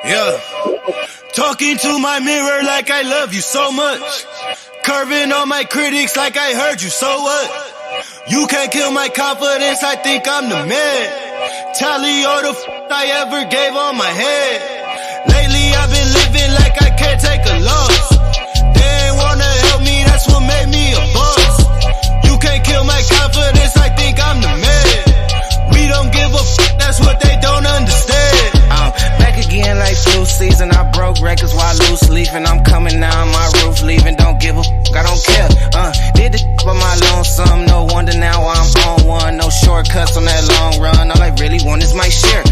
Yeah. Talking to my mirror like I love you so much. Curving on my critics like I heard you, so what? You can't kill my confidence, I think I'm the man. Tally all the I ever gave on my head. Lately I've been living like I can't take a loss. They ain't wanna help me, that's what made me a boss. You can't kill my confidence, I think I'm the man. We don't give a that's what they don't understand. I'm back again like flu season. I broke records while loose leafing. I'm coming down my roof, leaving. Don't give a I don't care. Did the by my lonesome. No wonder now I'm on one. No shortcuts on that long run. All I really want is my share.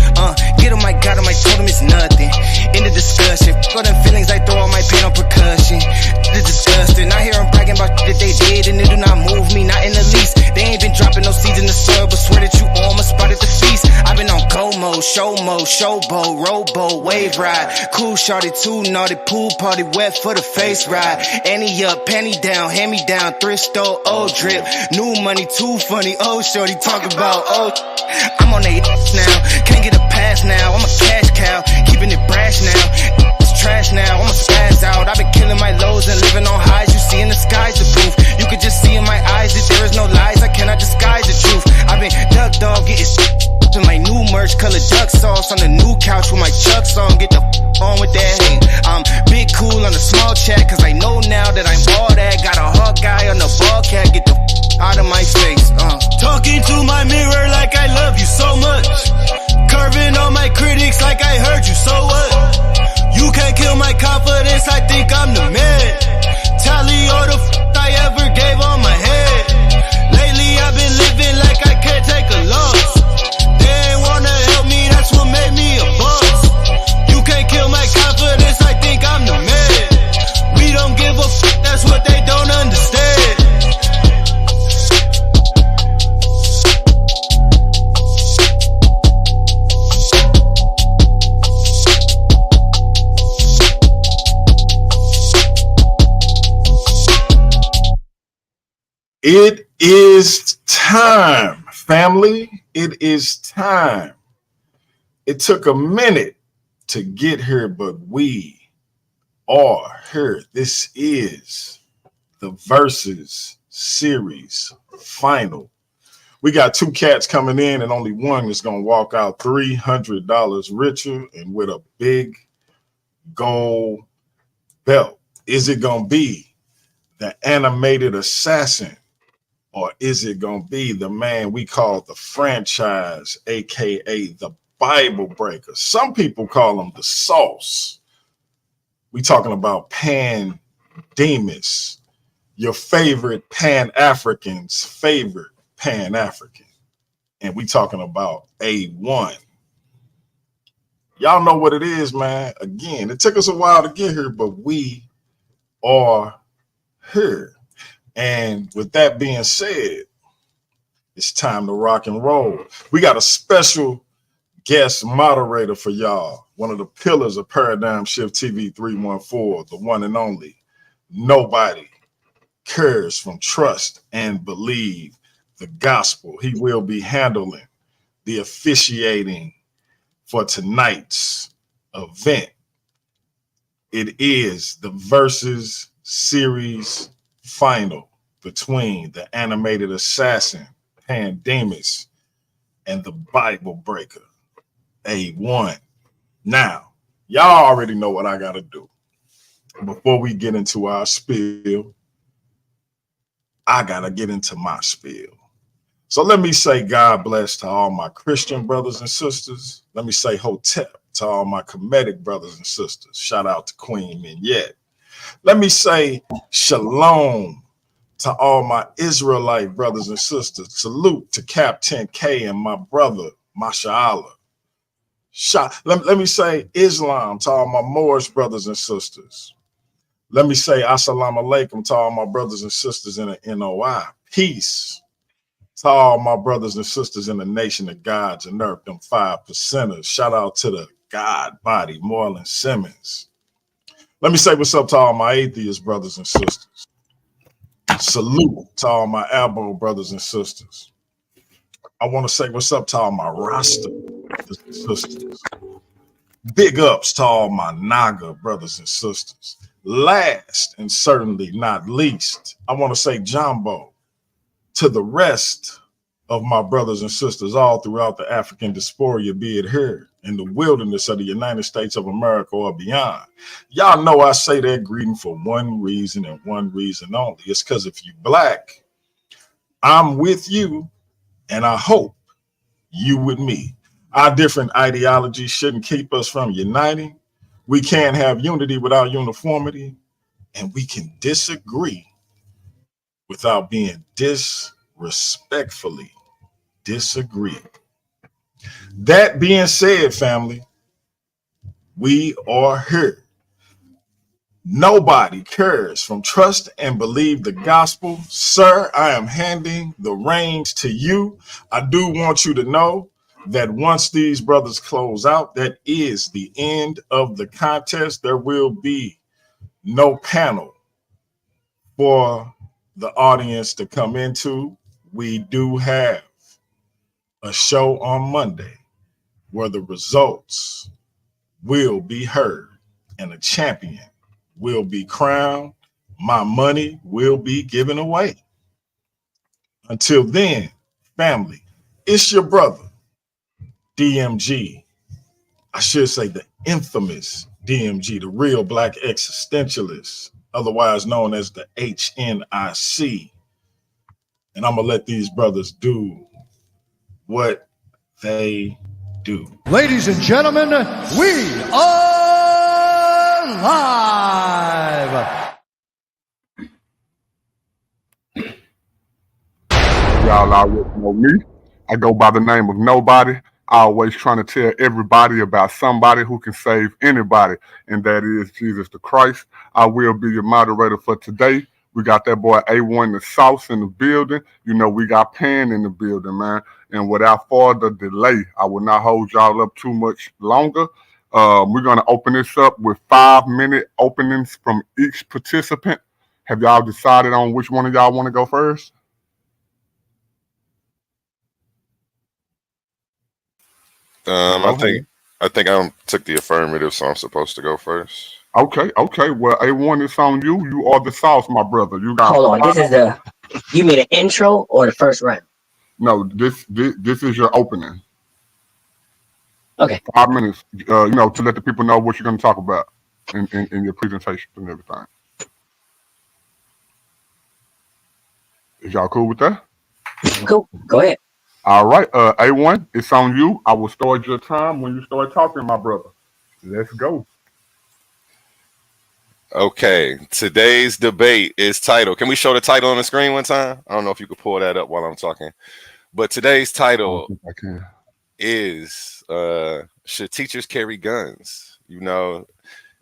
Get him, I got him, I told him it's nothing. In the discussion, all them feelings, I throw all my pain on percussion. It's disgusting. I hear them bragging about that they did, and it do not move me, not in the least. They ain't been dropping no seeds in the soil, but swear that you almost spotted the feast. I've been on go mode, showboat, rowboat, wave ride. Cool shorty, too naughty, pool party, wet for the face ride. Annie up, penny down, hand me down, thrift store, old drip. New money, too funny, old shorty, talk about old. I'm on they now, can't get a pass now, I'm a cash cow, keeping it brash now. It's trash now, I'ma spaz out. I've been killing my lows and living on highs. You see in the sky's the proof. You could just see in my eyes that there is no lies. I cannot disguise the truth. I've been duck dog getting to my new merch, color duck sauce on the new couch with my Chucks on. Get the on with that hate. I'm big cool on the small chat, cause I know now that I'm all that. Got a hawk guy on the ball cat. Get the out of my face. Talking to my mirror like I love you so much. Curving on my critics like I heard you, so what? You can't kill my confidence, I think I'm the man. Tally all the I ever gave on my head. Lately I've been living like I can't take a loss. They ain't wanna help me, that's what made me a boss. You can't kill my confidence, I think I'm the man. We don't give a that's what they don't understand. It is time, family. It is time. It took a minute to get here, but we are here. This is the Versus Series final. We got two cats coming in, and only one is going to walk out $300 richer and with a big gold belt. Is it going to be the animated assassin? Or is it going to be the man we call the franchise, a.k.a. the Bible breaker? Some people call him the sauce. We talking about Demus, your favorite Pan-African's favorite Pan-African. And we talking about AOne. Y'all know what it is, man. Again, it took us a while to get here, but we are here. And with that being said, it's time to rock and roll. We got a special guest moderator for y'all. One of the pillars of Paradigm Shift TV 314, the one and only. Nobody cares from Trust and Believe the Gospel. He will be handling the officiating for tonight's event. It is the Versus Series final between the animated assassin Demus and the Bible breaker AOne. Now, y'all already know what I gotta do. Before we get into our spiel, I gotta get into my spiel. So let me say God bless to all my Christian brothers and sisters. Let me say Hotep to all my Kemetic brothers and sisters. Shout out to Queen Minyet. Let me say shalom to all my Israelite brothers and sisters. Salute to Captain K and my brother, Masha'Allah. Let me say Islam to all my Moorish brothers and sisters. Let me say assalamu alaikum to all my brothers and sisters in the NOI. Peace to all my brothers and sisters in the nation of gods and earth, them 5%ers. Shout out to the God body, Marlon Simmons. Let me say what's up to all my atheist brothers and sisters. Salute to all my elbow brothers and sisters. I want to say what's up to all my roster brothers and sisters. Big ups to all my Naga brothers and sisters. Last and certainly not least, I want to say Jumbo to the rest of my brothers and sisters all throughout the African diaspora, be it here in the wilderness of the United States of America or beyond. Y'all know I say that greeting for one reason and one reason only. It's because if you black, I'm with you, and I hope you with me. Our different ideologies shouldn't keep us from uniting. We can't have unity without uniformity, and we can disagree without being disrespectfully disagree. That being said, family, we are here. Nobody cares from trust and believe the gospel. Sir, I am handing the reins to you. I do want you to know that once these brothers close out, that is the end of the contest. There will be no panel for the audience to come into. We do have a show on Monday where the results will be heard and a champion will be crowned. My money will be given away. Until then, family, it's your brother, DMG. I should say the infamous DMG, the real black existentialist, otherwise known as the HNIC. And I'm going to let these brothers do what they do. Ladies and gentlemen, we are live. Y'all already know me. I go by the name of Nobody. Always trying to tell everybody about somebody who can save anybody, and that is Jesus the Christ. I will be your moderator for today. We got that boy AOne the Sauce in the building. You know, we got Pan in the building, man. And without further delay, I will not hold y'all up too much longer. We're going to open this up with 5-minute openings from each participant. Have y'all decided on which one of y'all want to go first? I think I took the affirmative, so I'm supposed to go first. Okay. Well, A1, it's on you. You are the sauce, my brother. You got. Hold on. This is you mean an intro or the first round? No, this is your opening. Okay. 5 minutes, to let the people know what you're going to talk about in your presentation and everything. Is y'all cool with that? Cool. Go ahead. All right. A1, it's on you. I will start your time when you start talking, my brother. Let's go. Okay, today's debate is titled. Can we show the title on the screen one time? I don't know if you could pull that up while I'm talking. But today's title is should teachers carry guns? You know,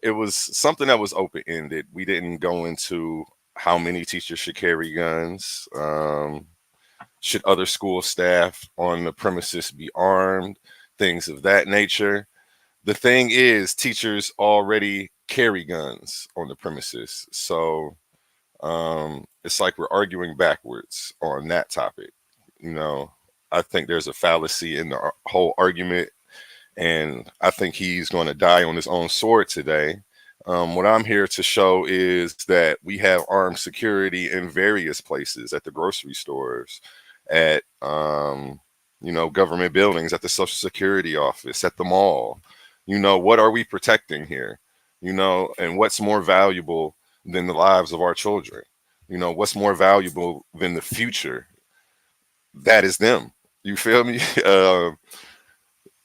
it was something that was open-ended. We didn't go into how many teachers should carry guns. Should other school staff on the premises be armed? Things of that nature. The thing is, teachers already carry guns on the premises. So it's like we're arguing backwards on that topic. You know, I think there's a fallacy in the whole argument, and I think he's going to die on his own sword today. What I'm here to show is that we have armed security in various places, at the grocery stores, at government buildings, at the Social Security office, at the mall. You know, what are we protecting here? You know, and what's more valuable than the lives of our children? You know, what's more valuable than the future? That is them. You feel me?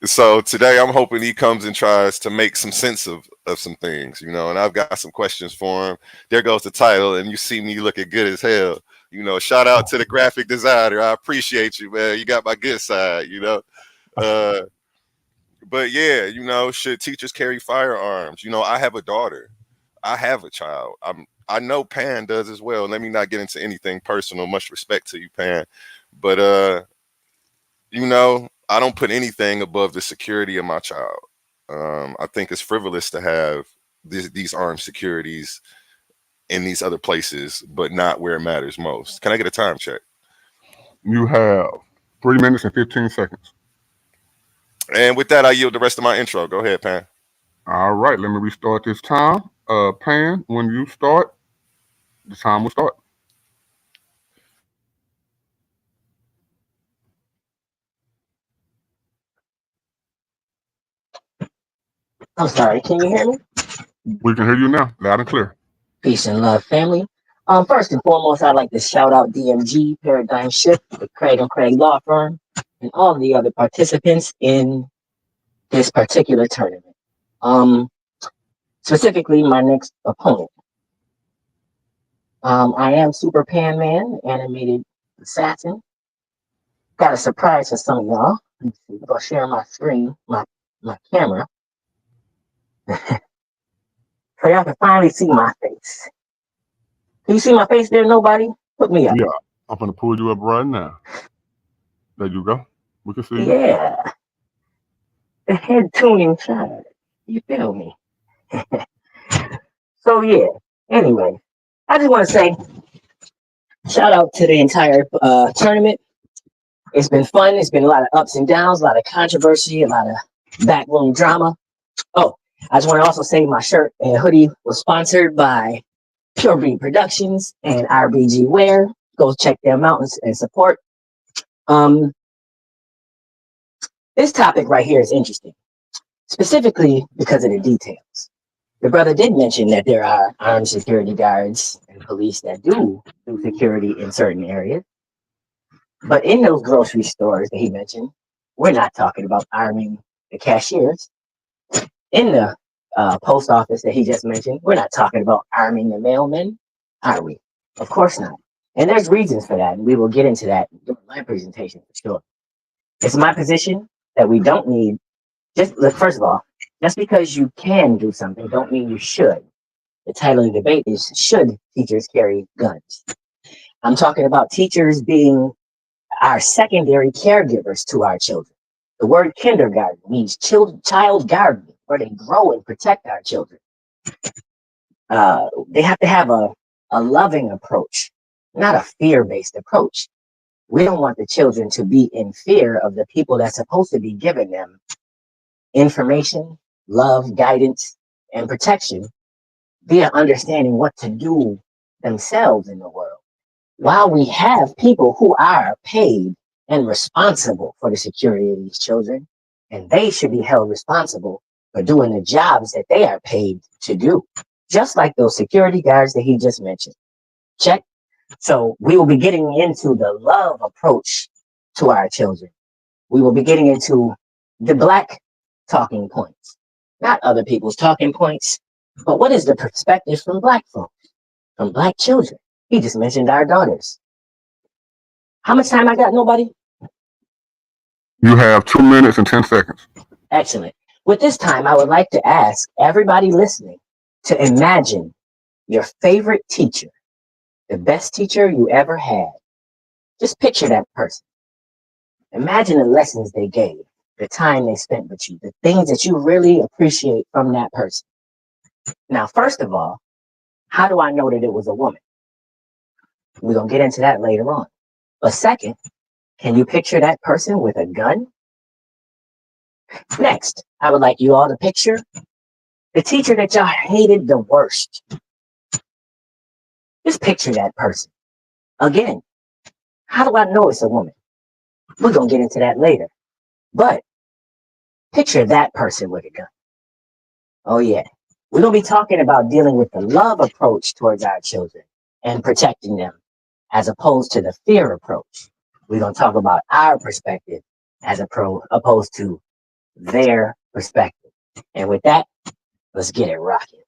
So today I'm hoping he comes and tries to make some sense of some things, you know, and I've got some questions for him. There goes the title, and you see me looking good as hell. You know, shout out to the graphic designer. I appreciate you, man. You got my good side, you know. But yeah, you know, should teachers carry firearms? You know, I have a daughter. I have a child. I know Pan does as well. Let me not get into anything personal. Much respect to you, Pan. But you know, I don't put anything above the security of my child. I think it's frivolous to have these armed securities in these other places, but not where it matters most. Can I get a time check? You have 3 minutes and 15 seconds. And with that, I yield the rest of my intro. Go ahead, Pan. All right, let me restart this time. Pan, when you start, the time will start. I'm sorry, can you hear me? We can hear you now, loud and clear. Peace and love, family. First and foremost, I'd like to shout out DMG, Paradigm Shift, the Craig and Craig Law Firm, and all the other participants in this particular tournament. Specifically, my next opponent. I am Super Pan Man, animated assassin. Got a surprise for some of y'all. Let's see, I'll share my screen, my camera. So y'all can finally see my face. Can you see my face there, nobody? Put me up. Yeah, I'm going to pull you up right now. There you go. We can see you. Yeah. The head tuning side. You feel me? So yeah, anyway, I just want to say shout out to the entire tournament. It's been fun. It's been a lot of ups and downs, a lot of controversy, a lot of backroom drama. Oh, I just want to also say my shirt and hoodie was sponsored by Pure Breed Productions and RBG Wear. Go check them out and support. This topic right here is interesting, specifically because of the details. The brother did mention that there are armed security guards and police that do security in certain areas. But in those grocery stores that he mentioned, we're not talking about arming the cashiers. In the post office that he just mentioned, we're not talking about arming the mailmen, are we? Of course not. And there's reasons for that, and we will get into that during my presentation for sure. It's my position that we don't need, first of all, just because you can do something don't mean you should. The title of the debate is, should teachers carry guns? I'm talking about teachers being our secondary caregivers to our children. The word kindergarten means child gardening, where they grow and protect our children. They have to have a loving approach, not a fear-based approach. We don't want the children to be in fear of the people that's supposed to be giving them information, love, guidance, and protection via understanding what to do themselves in the world. While we have people who are paid and responsible for the security of these children, and they should be held responsible for doing the jobs that they are paid to do, just like those security guards that he just mentioned. Check. So we will be getting into the love approach to our children. We will be getting into the Black talking points, not other people's talking points, but what is the perspective from Black folks, from Black children? He just mentioned our daughters. How much time I got, nobody? You have 2 minutes and 10 seconds. Excellent. With this time, I would like to ask everybody listening to imagine your favorite teacher, the best teacher you ever had. Just picture that person. Imagine the lessons they gave, the time they spent with you, the things that you really appreciate from that person. Now, first of all, how do I know that it was a woman? We're going to get into that later on. But second, can you picture that person with a gun? Next, I would like you all to picture the teacher that y'all hated the worst. Just picture that person. Again, how do I know it's a woman? We're going to get into that later. But picture that person with a gun. Oh yeah. We're going to be talking about dealing with the love approach towards our children and protecting them as opposed to the fear approach. We're going to talk about our perspective as opposed to their perspective. And with that, let's get it rocking.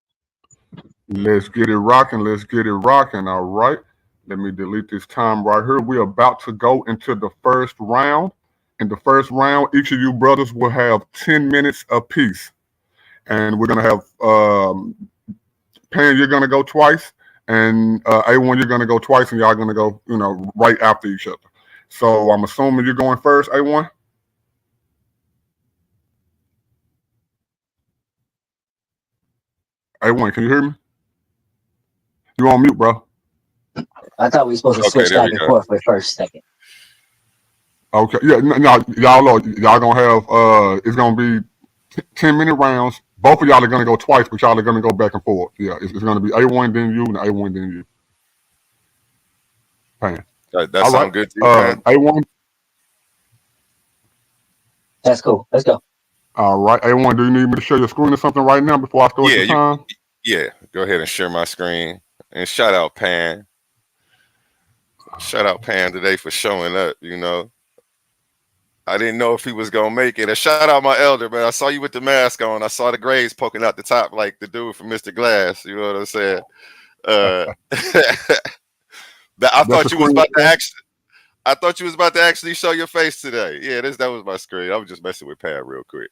Let's get it rocking. Let's get it rocking. All right. Let me delete this time right here. We're about to go into the first round. In the first round, each of you brothers will have 10 minutes apiece. And we're going to have Pan, you're going to go twice. And AOne, you're going to go twice. And y'all going to go, right after each other. So I'm assuming you're going first, AOne? AOne, can you hear me? You on mute, bro. I thought we were supposed to switch back and forth with first, second. Okay, yeah, no, y'all gonna have it's gonna be 10-minute rounds. Both of y'all are gonna go twice, but y'all are gonna go back and forth. Yeah, it's gonna be AOne then you and AOne then you. Pan. That All right. sound good to you, Pan? AOne. That's cool. Let's go. All right, AOne. Do you need me to share your screen or something right now before I start Yeah, your time? yeah. Go ahead and share my screen. And shout out Pan. Shout out Pan today for showing up, you know. I didn't know if he was gonna make it. And shout out my elder, man. I saw you with the mask on. I saw the grays poking out the top like the dude from Mr. Glass. You know what I'm saying? I That's the thought you was screen. about to actually. I thought you was about to actually show your face today. Yeah, that was my screen. I was just messing with Pat real quick.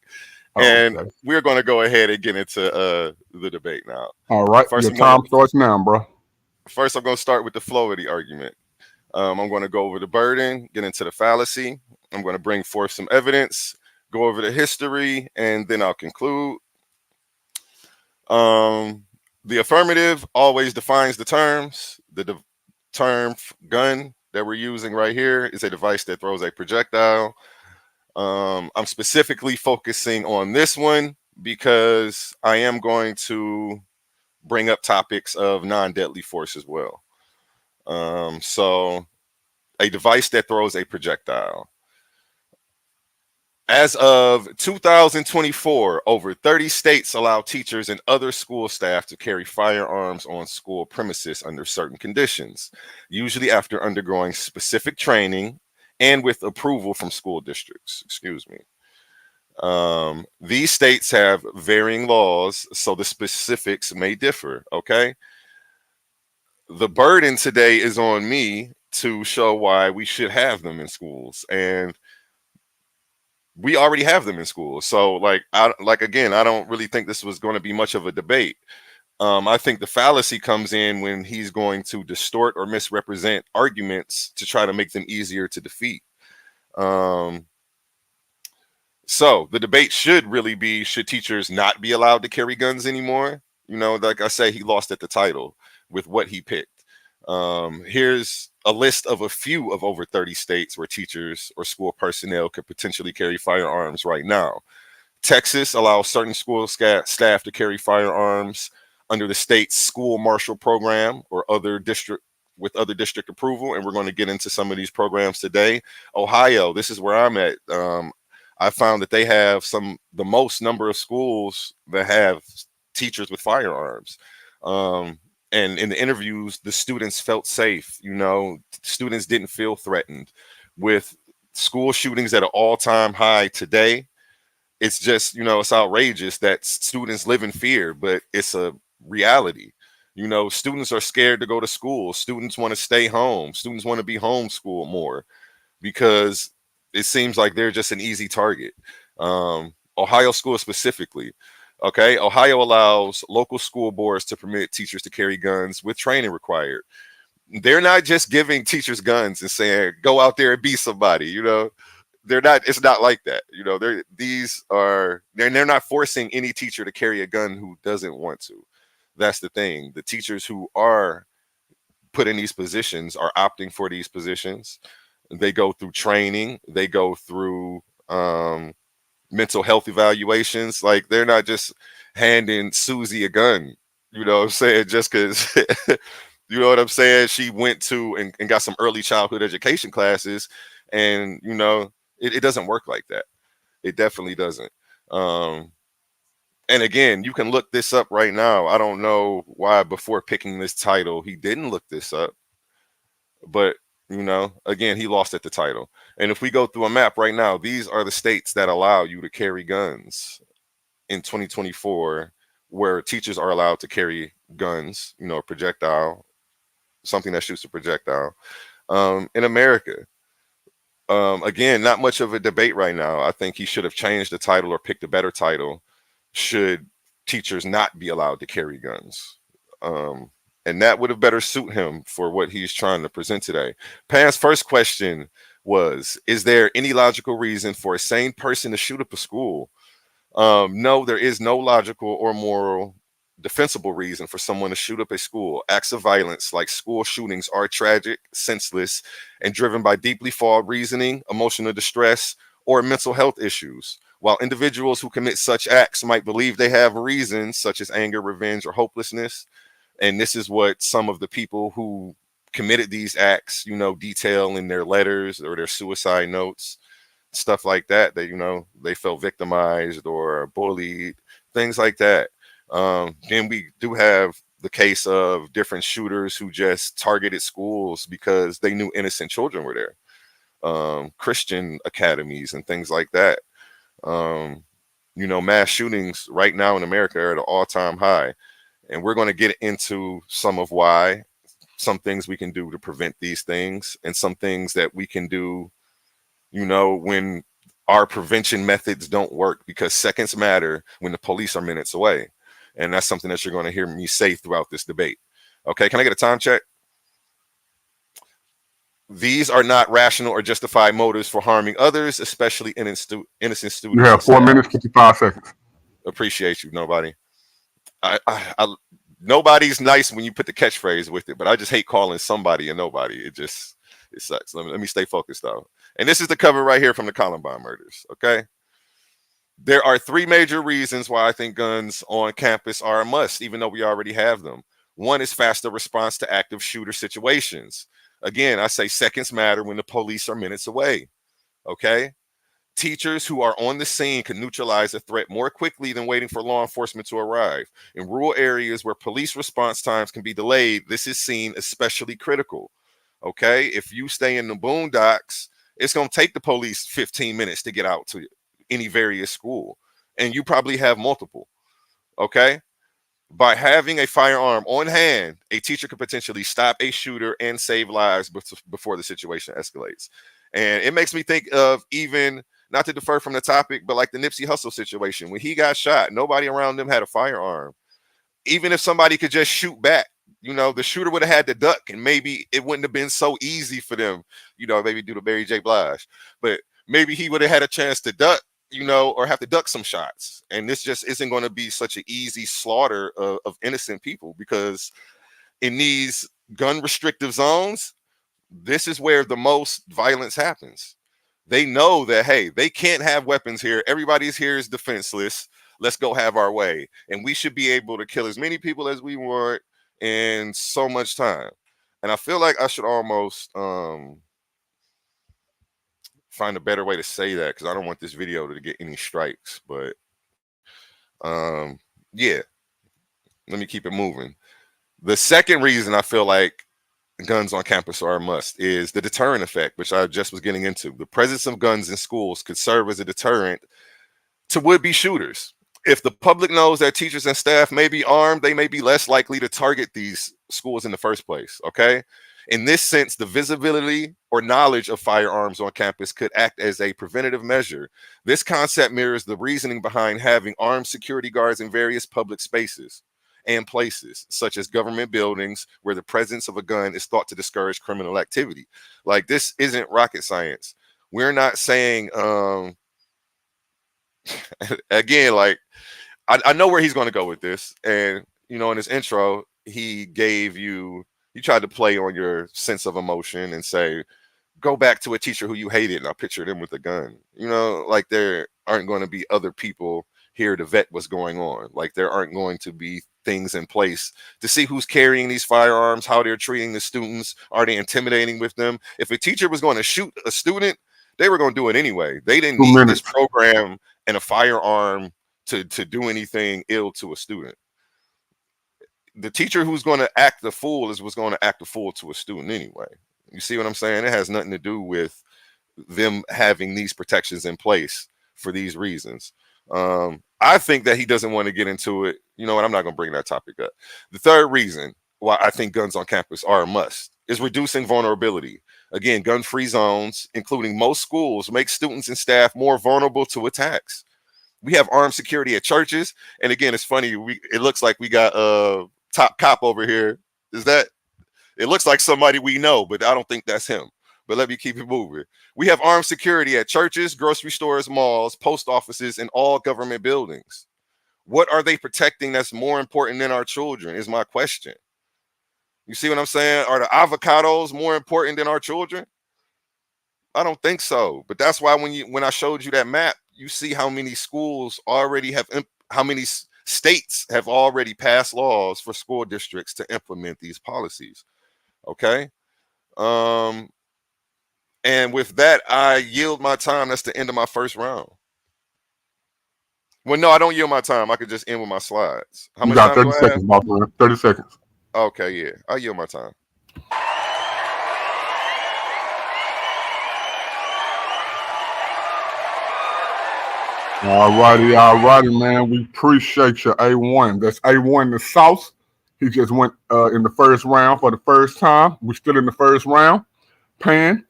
Oh, And okay. we're going to go ahead and get into the debate now. All right, First, your time starts now, bro. First, I'm going to start with the flow of the argument. I'm going to go over the burden, get into the fallacy. I'm going to bring forth some evidence, go over the history, and then I'll conclude. The affirmative always defines the terms. The term gun that we're using right here is a device that throws a projectile. I'm specifically focusing on this one because I am going to bring up topics of non-deadly force as well. So a device that throws a projectile. As of 2024, over 30 states allow teachers and other school staff to carry firearms on school premises under certain conditions, usually after undergoing specific training and with approval from school districts. Excuse me. These states have varying laws, so the specifics may differ. Okay. The burden today is on me to show why we should have them in schools. And we already have them in schools. So again, I don't really think this was going to be much of a debate. I think the fallacy comes in when he's going to distort or misrepresent arguments to try to make them easier to defeat. So the debate should really be, should teachers not be allowed to carry guns anymore? You know, like I say, he lost at the title with what he picked. Here's a list of a few of over 30 states where teachers or school personnel could potentially carry firearms right now. Texas allows certain school staff to carry firearms under the state's school marshal program or other district approval, and we're going to get into some of these programs today. Ohio, this is where I'm at. I found that they have the most number of schools that have teachers with firearms. And in the interviews, the students felt safe. You know, students didn't feel threatened. With school shootings at an all-time high today, it's just, you know, it's outrageous that students live in fear, but it's a reality. You know, students are scared to go to school. Students want to stay home. Students want to be homeschooled more because it seems like they're just an easy target. Ohio schools specifically. Okay, Ohio allows local school boards to permit teachers to carry guns with training required. They're not just giving teachers guns and saying, go out there and be somebody, you know. They're not, it's not like that. You know, they're not forcing any teacher to carry a gun who doesn't want to. That's the thing. The teachers who are put in these positions are opting for these positions. They go through training, they go through mental health evaluations. Like, they're not just handing Susie a gun, you know what I'm saying, just because you know what I'm saying, she went to and got some early childhood education classes. And you know, it doesn't work like that. It definitely doesn't. And again, you can look this up right now. I don't know why before picking this title he didn't look this up, but you know, again, he lost at the title. And if we go through a map right now, these are the states that allow you to carry guns in 2024, where teachers are allowed to carry guns, you know, a projectile, something that shoots a projectile. In America, again, not much of a debate right now. I think he should have changed the title or picked a better title. Should teachers not be allowed to carry guns? And that would have better suit him for what he's trying to present today. Pan's first question was, is there any logical reason for a sane person to shoot up a school? No, there is no logical or moral defensible reason for someone to shoot up a school. Acts of violence like school shootings are tragic, senseless, and driven by deeply flawed reasoning, emotional distress, or mental health issues. While individuals who commit such acts might believe they have reasons such as anger, revenge, or hopelessness, and this is what some of the people who committed these acts, detail in their letters or their suicide notes, stuff like that, they felt victimized or bullied, things like that. Then we do have the case of different shooters who just targeted schools because they knew innocent children were there. Christian academies and things like that. Mass shootings right now in America are at an all-time high. And we're going to get into some of why, some things we can do to prevent these things, and some things that we can do, when our prevention methods don't work, because seconds matter when the police are minutes away. And that's something that you're going to hear me say throughout this debate. Okay, can I get a time check? These are not rational or justified motives for harming others, especially innocent students. You have 4 minutes, 55 seconds. Appreciate you, nobody. Nobody's nice when you put the catchphrase with it, but I just hate calling somebody a nobody. It sucks. Let me stay focused though. And this is the cover right here from the Columbine murders. Okay. There are 3 major reasons why I think guns on campus are a must, even though we already have them. One is faster response to active shooter situations. Again, I say seconds matter when the police are minutes away. Okay. Teachers who are on the scene can neutralize a threat more quickly than waiting for law enforcement to arrive. In rural areas where police response times can be delayed, this is seen especially critical. Okay, if you stay in the boondocks, it's going to take the police 15 minutes to get out to any various school, and you probably have multiple. Okay, by having a firearm on hand, a teacher could potentially stop a shooter and save lives before the situation escalates. And it makes me think of, even not to defer from the topic, but like the Nipsey Hussle situation. When he got shot, nobody around him had a firearm. Even if somebody could just shoot back, the shooter would have had to duck, and maybe it wouldn't have been so easy for them, maybe do the Mary J. Blige. But maybe he would have had a chance to duck, or have to duck some shots. And this just isn't going to be such an easy slaughter of innocent people, because in these gun restrictive zones, this is where the most violence happens. They know that, hey, they can't have weapons here. Everybody's here is defenseless. Let's go have our way. And we should be able to kill as many people as we want in so much time. And I feel like I should almost find a better way to say that, because I don't want this video to get any strikes. But yeah, let me keep it moving. The second reason I feel like guns on campus are a must is the deterrent effect, which I just was getting into. The presence of guns in schools could serve as a deterrent to would-be shooters. If the public knows that teachers and staff may be armed, they may be less likely to target these schools in the first place. Okay. In this sense, the visibility or knowledge of firearms on campus could act as a preventative measure. This concept mirrors the reasoning behind having armed security guards in various public spaces and places, such as government buildings, where the presence of a gun is thought to discourage criminal activity. Like, this isn't rocket science. We're not saying, again, like, I know where he's going to go with this. And, in his intro, he tried to play on your sense of emotion and say, go back to a teacher who you hated, and I'll picture them with a gun. Like, there aren't going to be other people here to vet what's going on. Like, there aren't going to be things in place to see who's carrying these firearms, how they're treating the students. Are they intimidating with them? If a teacher was going to shoot a student, they were going to do it anyway. They didn't need this program and a firearm to do anything ill to a student. The teacher who's going to act the fool was going to act the fool to a student anyway. You see what I'm saying? It has nothing to do with them having these protections in place for these reasons. I think that he doesn't want to get into it. You know what? I'm not going to bring that topic up. The third reason why I think guns on campus are a must is reducing vulnerability. Again, gun-free zones, including most schools, make students and staff more vulnerable to attacks. We have armed security at churches. And again, it's funny. It looks like we got a top cop over here. It looks like somebody we know, but I don't think that's him. But let me keep it moving. We have armed security at churches, grocery stores, malls, post offices, and all government buildings. What are they protecting that's more important than our children is my question. You see what I'm saying? Are the avocados more important than our children? I don't think so. But that's why when I showed you that map, you see how many schools already have, how many states have already passed laws for school districts to implement these policies. Okay. And with that, I yield my time. That's the end of my first round. Well, no, I don't yield my time. I could just end with my slides. How much got time 30 do I seconds, have? boss man. 30 seconds. Okay, yeah. I yield my time. All righty, man. We appreciate you, AOne. That's AOne the Sauce. He just went in the first round for the first time. We're still in the first round. Pan,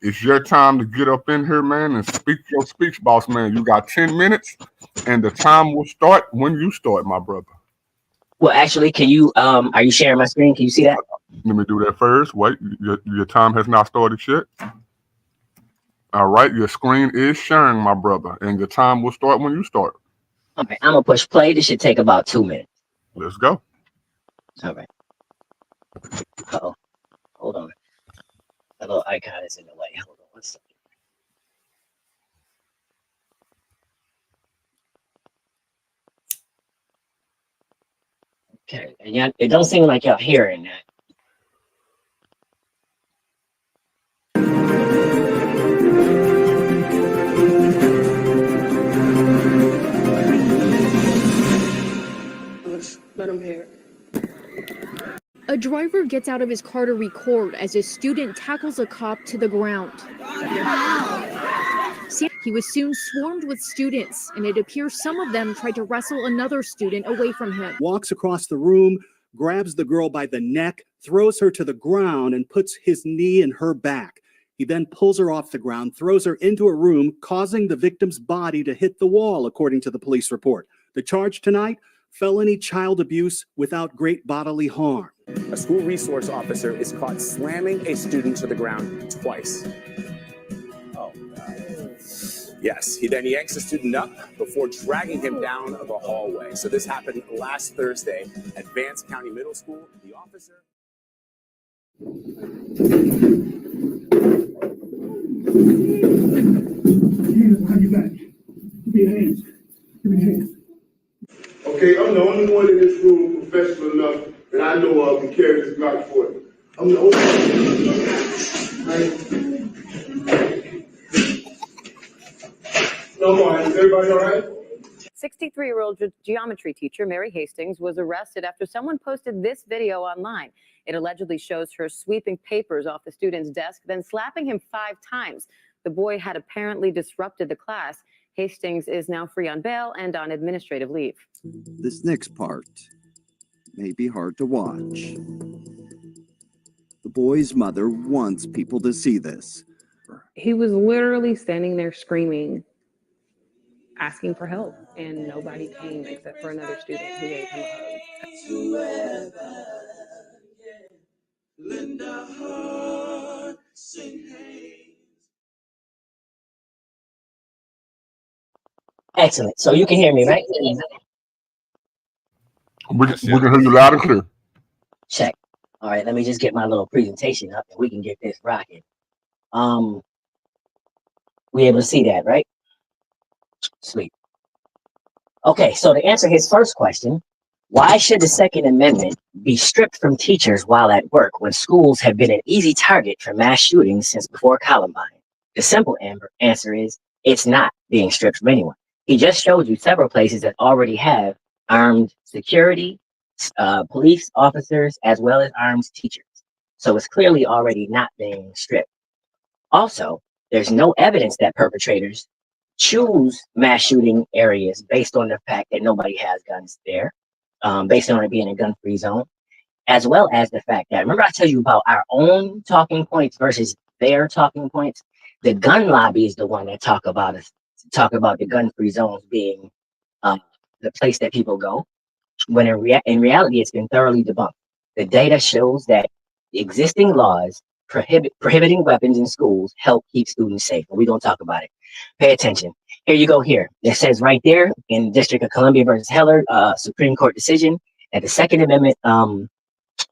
it's your time to get up in here, man, and speak your speech, boss man. You got 10 minutes, and the time will start when you start, my brother. Well, actually, can you are you sharing my screen? Can you see that? Let me do that first. Wait, your time has not started yet. All right, your screen is sharing, my brother, and your time will start when you start. Okay, I'm gonna push play. This should take about 2 minutes. Let's go. All right. Uh-oh. Hold on. That little icon is in the way. Hold on one second. Okay, and yeah, it don't seem like y'all hearing that. Let him hear it. A driver gets out of his car to record as a student tackles a cop to the ground. He was soon swarmed with students, and it appears some of them tried to wrestle another student away from him. Walks across the room, grabs the girl by the neck, throws her to the ground, and puts his knee in her back. He then pulls her off the ground, throws her into a room, causing the victim's body to hit the wall, according to the police report. The charge tonight, felony child abuse without great bodily harm. A school resource officer is caught slamming a student to the ground twice. Oh, God. Yes, he then yanks the student up before dragging him down the hallway. So this happened last Thursday at Vance County Middle School. The officer... Okay, I'm the only one in this room professional enough that I know of to carry this Glock 40. I'm the only one. No more. Is everybody all right? 63-year-old geometry teacher Mary Hastings was arrested after someone posted this video online. It allegedly shows her sweeping papers off the student's desk, then slapping him 5 times. The boy had apparently disrupted the class. Hastings is now free on bail and on administrative leave. This next part may be hard to watch. The boy's mother wants people to see this. He was literally standing there screaming, asking for help, and nobody came except for another student who gave him a hug. Excellent. So you can hear me, right? We can hear you loud and clear. Check. All right, let me just get my little presentation up and we can get this rocking. We able to see that, right? Sweet. Okay, so to answer his first question, why should the Second Amendment be stripped from teachers while at work when schools have been an easy target for mass shootings since before Columbine? The simple answer is it's not being stripped from anyone. He just showed you several places that already have armed security, police officers, as well as armed teachers. So it's clearly already not being stripped. Also, there's no evidence that perpetrators choose mass shooting areas based on the fact that nobody has guns there, based on it being a gun-free zone, as well as the fact that, remember I tell you about our own talking points versus their talking points? The gun lobby is the one that talk about the gun-free zones being the place that people go, when in reality it's been thoroughly debunked. The data shows that the existing laws prohibiting weapons in schools help keep students safe, and we're going to talk about it. Pay attention. Here you go here. It says right there in District of Columbia versus Heller, Supreme Court decision that the Second Amendment,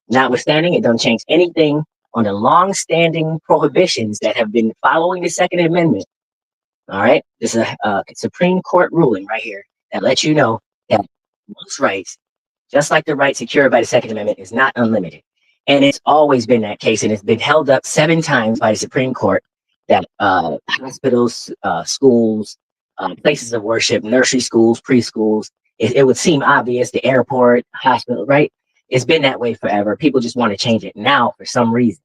notwithstanding, it don't change anything on the long-standing prohibitions that have been following the Second Amendment. All right. This is a Supreme Court ruling right here that lets you know that most rights, just like the right secured by the Second Amendment, is not unlimited. And it's always been that case, and it's been held up 7 times by the Supreme Court that hospitals, schools, places of worship, nursery schools, preschools, it would seem obvious, the airport, hospital, right? It's been that way forever. People just want to change it now for some reason.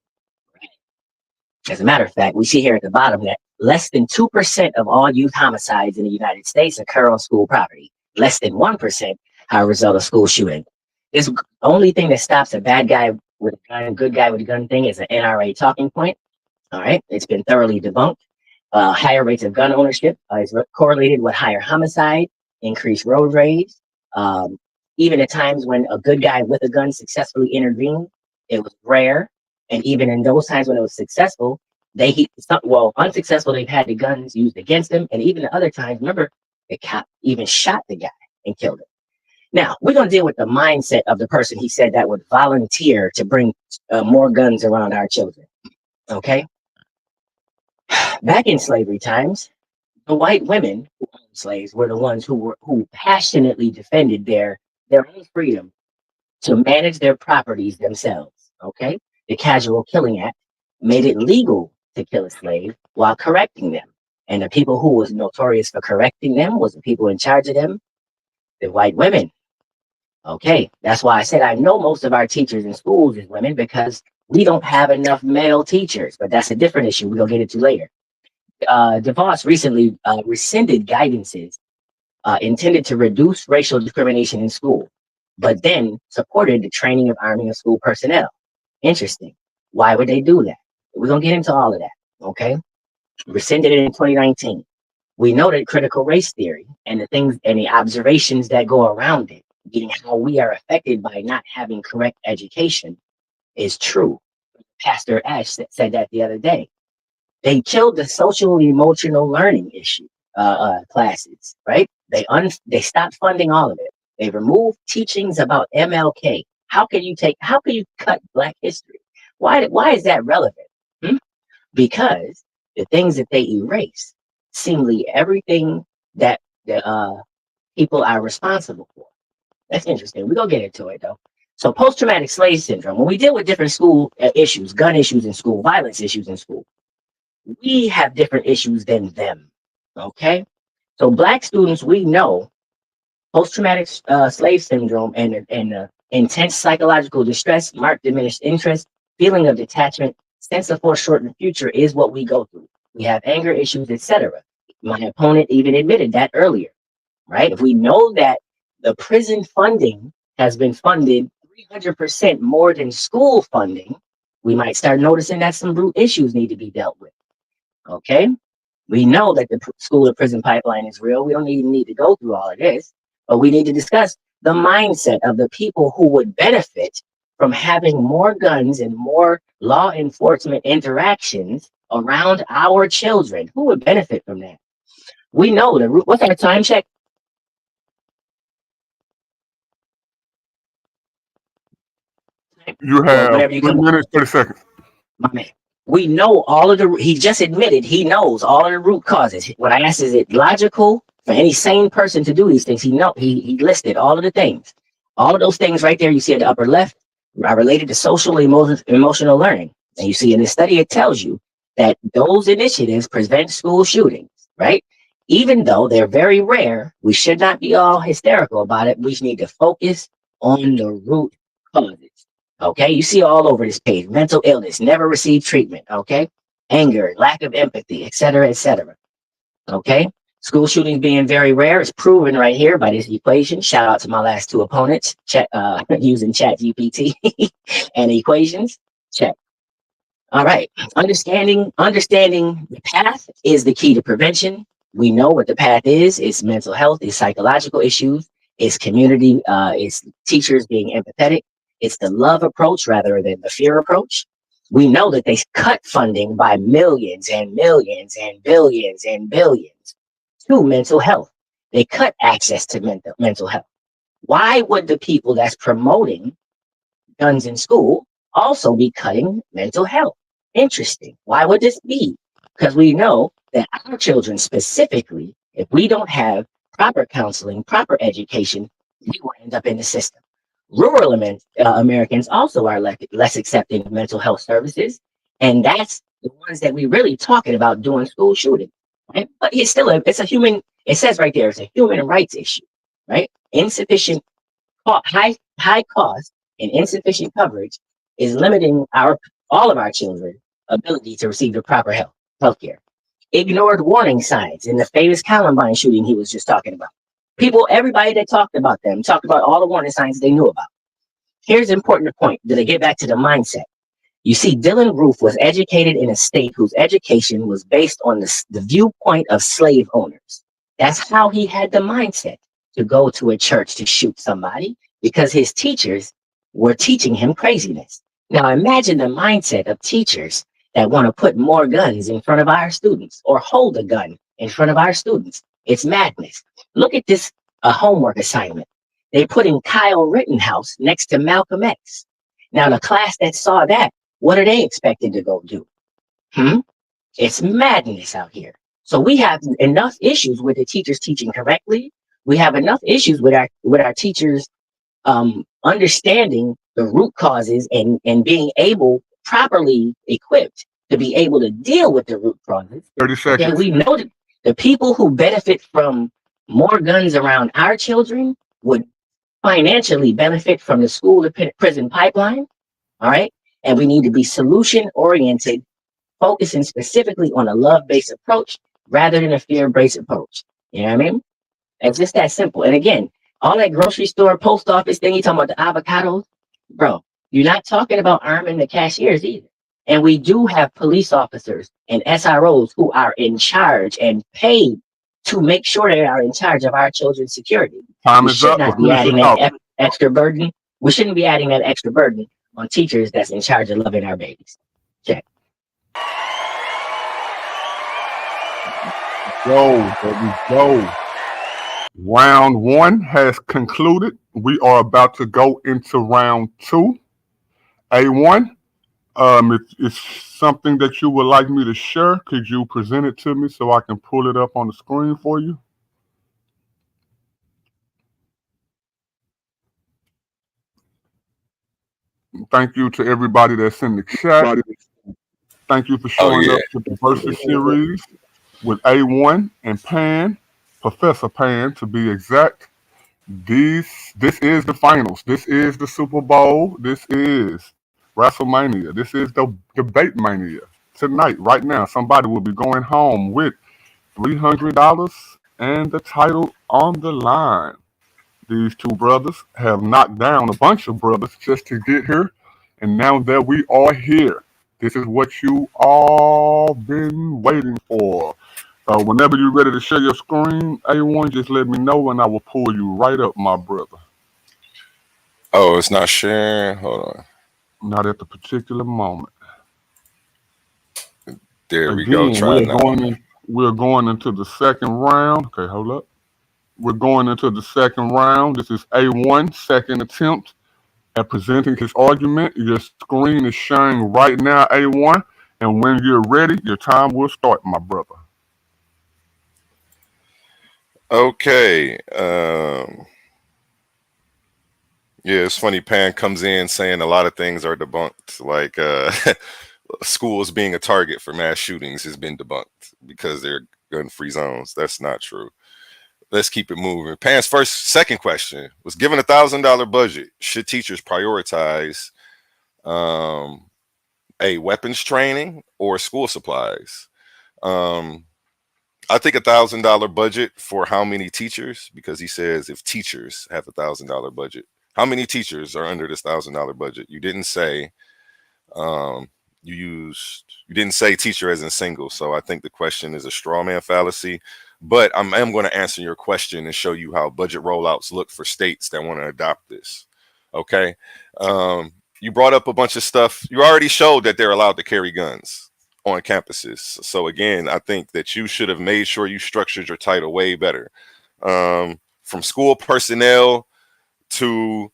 As a matter of fact, we see here at the bottom that less than 2% of all youth homicides in the United States occur on school property. Less than 1% are a result of school shooting. This only thing that stops a bad guy with a gun, good guy with a gun thing is an NRA talking point. All right, it's been thoroughly debunked. Higher rates of gun ownership is correlated with higher homicide, increased road rage. Even at times when a good guy with a gun successfully intervened, it was rare. And even in those times when it was successful, unsuccessful, they've had the guns used against them. And even the other times, remember, the cop even shot the guy and killed him. Now, we're going to deal with the mindset of the person he said that would volunteer to bring more guns around our children. Okay? Back in slavery times, the white women who owned slaves were the ones who passionately defended their own freedom to manage their properties themselves. Okay? The Casual Killing Act made it legal to kill a slave while correcting them. And the people who was notorious for correcting them was the people in charge of them, the white women. Okay, that's why I said I know most of our teachers in schools is women, because we don't have enough male teachers, but that's a different issue we'll get into later. DeVos recently rescinded guidances intended to reduce racial discrimination in school, but then supported the training of arming of school personnel. Interesting. Why would they do that? We're going to get into all of that, okay? Rescinded it in 2019. We know that critical race theory and the things and the observations that go around it, meaning how we are affected by not having correct education, is true. Pastor Ash said that the other day. They killed the social and emotional learning issue classes, right? They stopped funding all of it. They removed teachings about MLK. How can you cut Black history? Why is that relevant? Because the things that they erase, seemingly everything that the people are responsible for. That's interesting. We're gonna get into it though. So post-traumatic slave syndrome, when we deal with different school issues, gun issues in school, violence issues in school, we have different issues than them. Okay? So Black students, we know post-traumatic slave syndrome and intense psychological distress, marked diminished interest, feeling of detachment, sense of foreshortened future is what we go through. We have anger issues, etc. My opponent even admitted that earlier, right? If we know that the prison funding has been funded 300% more than school funding, we might start noticing that some root issues need to be dealt with. Okay? We know that the school to prison pipeline is real. We don't even need to go through all of this, but we need to discuss the mindset of the people who would benefit from having more guns and more law enforcement interactions around our children. Who would benefit from that? We know the root. What's our time check? You have 3 minutes, 30 seconds. My man. We know all of the, he just admitted he knows all of the root causes. What I asked, is it logical for any sane person to do these things? He listed all of the things. All of those things right there you see at the upper left are related to social and emotional learning. And you see in this study, it tells you that those initiatives prevent school shootings, right? Even though they're very rare, we should not be all hysterical about it. We need to focus on the root causes. Okay, you see all over this page, mental illness, never received treatment, okay? Anger, lack of empathy, etc., etc. Okay, school shootings being very rare is proven right here by this equation. Shout out to my last 2 opponents, using ChatGPT and equations. Check. All right, understanding the path is the key to prevention. We know what the path is. It's mental health, it's psychological issues, it's community, it's teachers being empathetic. It's the love approach rather than the fear approach. We know that they cut funding by millions and millions and billions and billions. to mental health. They cut access to mental health. Why would the people that's promoting guns in school also be cutting mental health? Interesting. Why would this be? Because we know that our children specifically, if we don't have proper counseling, proper education, we will end up in the system. Rural Americans also are less accepting of mental health services, and that's the ones that we really talking about doing school shooting. Right? But it's still it's a human. It says right there, it's a human rights issue, right? Insufficient, high cost and insufficient coverage is limiting all of our children's ability to receive the proper health care. Ignored warning signs in the famous Columbine shooting he was just talking about. Everybody that talked about them, talked about all the warning signs they knew about. Here's an important point. Did I get back to the mindset? You see, Dylan Roof was educated in a state whose education was based on the viewpoint of slave owners. That's how he had the mindset to go to a church to shoot somebody, because his teachers were teaching him craziness. Now imagine the mindset of teachers that want to put more guns in front of our students or hold a gun in front of our students. It's madness. Look at this homework assignment. They put in Kyle Rittenhouse next to Malcolm X. Now the class that saw that, what are they expected to go do? It's madness out here. So we have enough issues with the teachers teaching correctly. We have enough issues with our teachers understanding the root causes and being able, properly equipped to be able to deal with the root causes. 30 seconds. Okay, we know that the people who benefit from more guns around our children would financially benefit from the school to prison pipeline. All right. And we need to be solution oriented, focusing specifically on a love-based approach rather than a fear-based approach. You know what I mean? It's just that simple. And again, all that grocery store, post office thing, you talking about the avocados, bro, you're not talking about arming the cashiers either. And we do have police officers and SROs who are in charge and paid to make sure they are in charge of our children's security. Time We is should up. not be adding that extra burden. We shouldn't be adding that extra burden on teachers that's in charge of loving our babies. Check. Go. Round one has concluded. We are about to go into round two. AOne, if it's something that you would like me to share, could you present it to me so I can pull it up on the screen for you? Thank you to everybody that's in the chat. Thank you for showing up to the Versus series with AOne and Pan, Professor Pan to be exact. This is the finals. This is the Super Bowl. This is WrestleMania. This is the Debate Mania. Tonight, right now, somebody will be going home with $300 and the title on the line. These two brothers have knocked down a bunch of brothers just to get here. And now that we are here, this is what you all been waiting for. So whenever you're ready to share your screen, AOne, just let me know and I will pull you right up, my brother. Oh, it's not sharing. Hold on. Not at the particular moment. There we go. We're going into the second round. Okay, hold up. We're going into the second round. This is AOne, second attempt at presenting his argument. Your screen is sharing right now, AOne. And when you're ready, your time will start, my brother. Okay. Yeah, it's funny. Pan comes in saying a lot of things are debunked. Like schools being a target for mass shootings has been debunked because they're gun-free zones. That's not true. Let's keep it moving. Pan's second question was: given $1,000 budget, should teachers prioritize a weapons training or school supplies? I think $1,000 budget for how many teachers? Because he says if teachers have $1,000 budget, how many teachers are under this $1,000 budget? You didn't say. You didn't say teacher as in single. So I think the question is a straw man fallacy. But I am going to answer your question and show you how budget rollouts look for states that want to adopt this. Okay. You brought up a bunch of stuff. You already showed that they're allowed to carry guns. on campuses. So again, I think that you should have made sure you structured your title way better. From school personnel to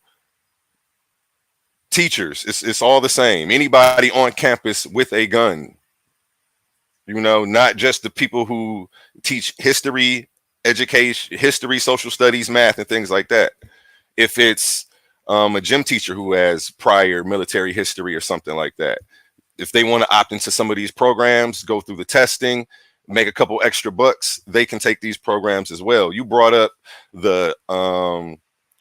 teachers, it's all the same. Anybody on campus with a gun, not just the people who teach history, education, history, social studies, math, and things like that. If it's a gym teacher who has prior military history or something like that, if they want to opt into some of these programs, go through the testing, make a couple extra bucks, they can take these programs as well. You brought up the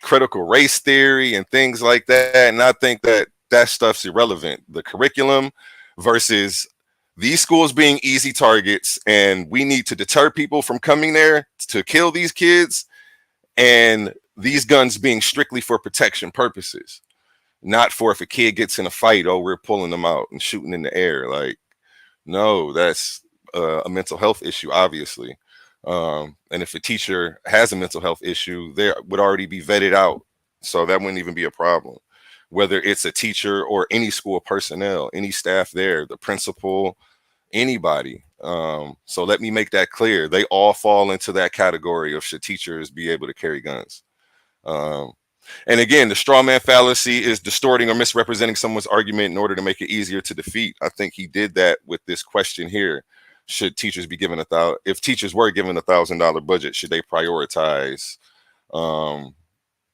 critical race theory and things like that, and I think that stuff's irrelevant. The curriculum versus these schools being easy targets, and we need to deter people from coming there to kill these kids, and these guns being strictly for protection purposes, not for if a kid gets in a fight, oh, we're pulling them out and shooting in the air. Like, no, that's a mental health issue, obviously. And if a teacher has a mental health issue, they would already be vetted out. So that wouldn't even be a problem. Whether it's a teacher or any school personnel, any staff there, the principal, anybody. So let me make that clear. They all fall into that category of should teachers be able to carry guns. And again, the straw man fallacy is distorting or misrepresenting someone's argument in order to make it easier to defeat. I think he did that with this question here. Should teachers be given if teachers were given $1,000 budget, should they prioritize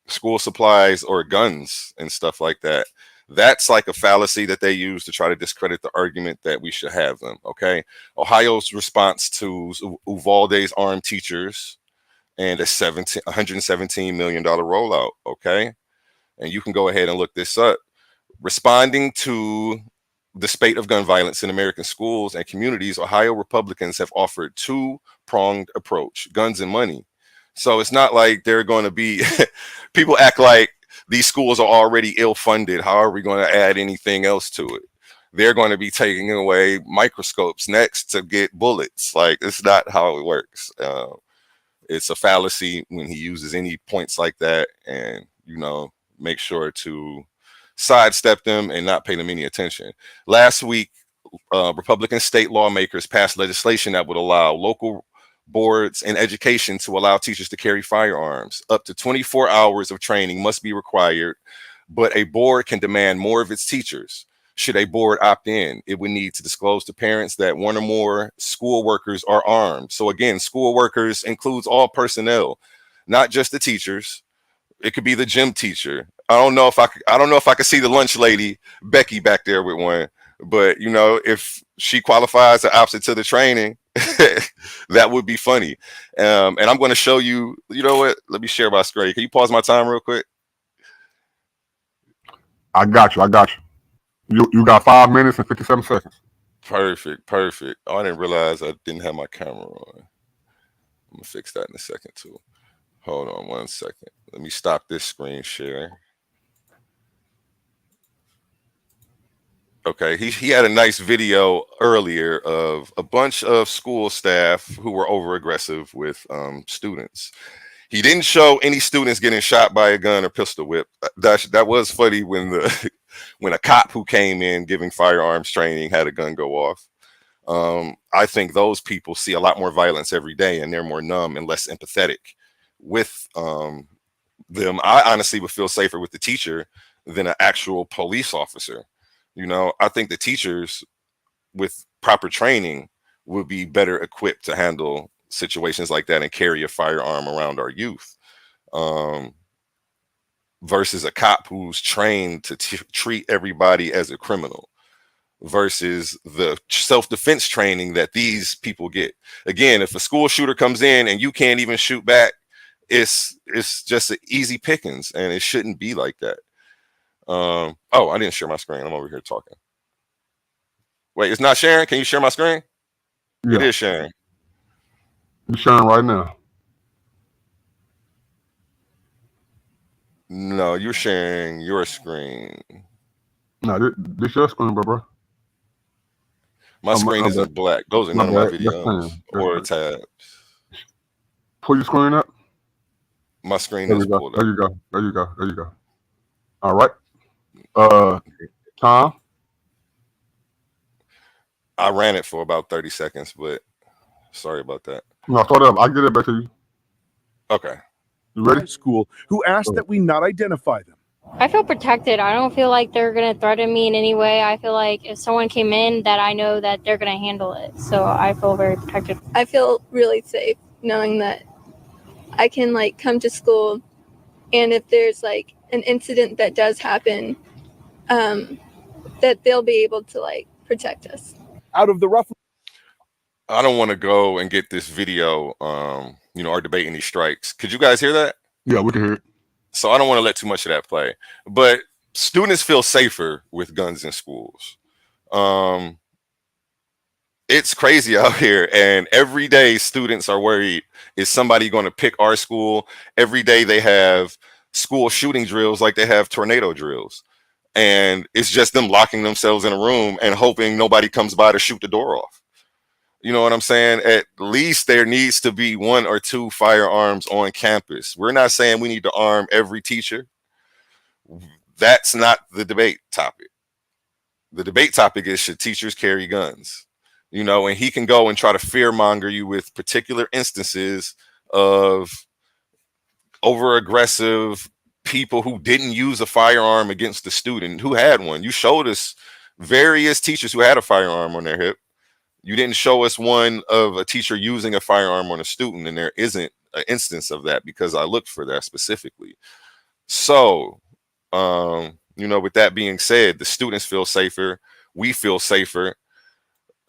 school supplies or guns and stuff like that? That's like a fallacy that they use to try to discredit the argument that we should have them. Okay. Ohio's response to Uvalde's armed teachers and a $117 million rollout. Okay. And you can go ahead and look this up. Responding to the spate of gun violence in American schools and communities, Ohio Republicans have offered two-pronged approach: guns and money. So it's not like they're going to be, people act like these schools are already ill-funded. How are we going to add anything else to it? They're going to be taking away microscopes next to get bullets. Like, it's not how it works. It's a fallacy when he uses any points like that, and, make sure to sidestep them and not pay them any attention. Last week, Republican state lawmakers passed legislation that would allow local boards in education to allow teachers to carry firearms. Up to 24 hours of training must be required, but a board can demand more of its teachers. Should a board opt in, it would need to disclose to parents that one or more school workers are armed. So again, school workers includes all personnel, not just the teachers. It could be the gym teacher. I don't know if I could see the lunch lady Becky back there with one, but if she qualifies the opposite to the training, that would be funny. And I'm going to show you. You know what? Let me share my screen. Can you pause my time real quick? I got you. You got 5 minutes and 57 seconds. Perfect. Oh, I didn't realize I didn't have my camera on. I'm gonna fix that in a second too. Hold on 1 second. Let me stop this screen share. Okay, he had a nice video earlier of a bunch of school staff who were over aggressive with students. He didn't show any students getting shot by a gun or pistol whip. That was funny when when a cop who came in giving firearms training had a gun go off. I think those people see a lot more violence every day, and they're more numb and less empathetic with them. I honestly would feel safer with the teacher than an actual police officer. I think the teachers with proper training would be better equipped to handle situations like that and carry a firearm around our youth, versus a cop who's trained to treat everybody as a criminal, versus the self-defense training that these people get. Again, if a school shooter comes in and you can't even shoot back, it's just an easy pickings, and it shouldn't be like that. Oh, I didn't share my screen. I'm over here talking. Wait, it's not sharing? Can you share my screen? Yeah. It is sharing. You're sharing right now. No, you're sharing your screen. No, this your screen, bro. My screen isn't black. Those are none of my videos or tabs. Pull your screen up. My screen is pulled up. There you go. All right. Tom? I ran it for about 30 seconds, but sorry about that. No, start up. I'll get it back to you. Okay. You ready? School who asked that we not identify them. I feel protected. I don't feel like they're going to threaten me in any way. I feel like if someone came in, that I know that they're going to handle it. So I feel very protected. I feel really safe knowing that I can like come to school, and if there's like an incident that does happen, that they'll be able to like protect us. Out of the rough. I don't want to go and get this video, our debate in these strikes. Could you guys hear that? Yeah, we can hear it. So I don't want to let too much of that play. But students feel safer with guns in schools. It's crazy out here, and every day students are worried, is somebody going to pick our school? Every day they have school shooting drills like they have tornado drills, and it's just them locking themselves in a room and hoping nobody comes by to shoot the door off. You know what I'm saying? At least there needs to be 1 or 2 firearms on campus. We're not saying we need to arm every teacher. That's not the debate topic. The debate topic is, should teachers carry guns? And he can go and try to fearmonger you with particular instances of over aggressive people who didn't use a firearm against the student who had one. You showed us various teachers who had a firearm on their hip. You didn't show us one of a teacher using a firearm on a student, and there isn't an instance of that because I looked for that specifically. So, with that being said, the students feel safer. We feel safer.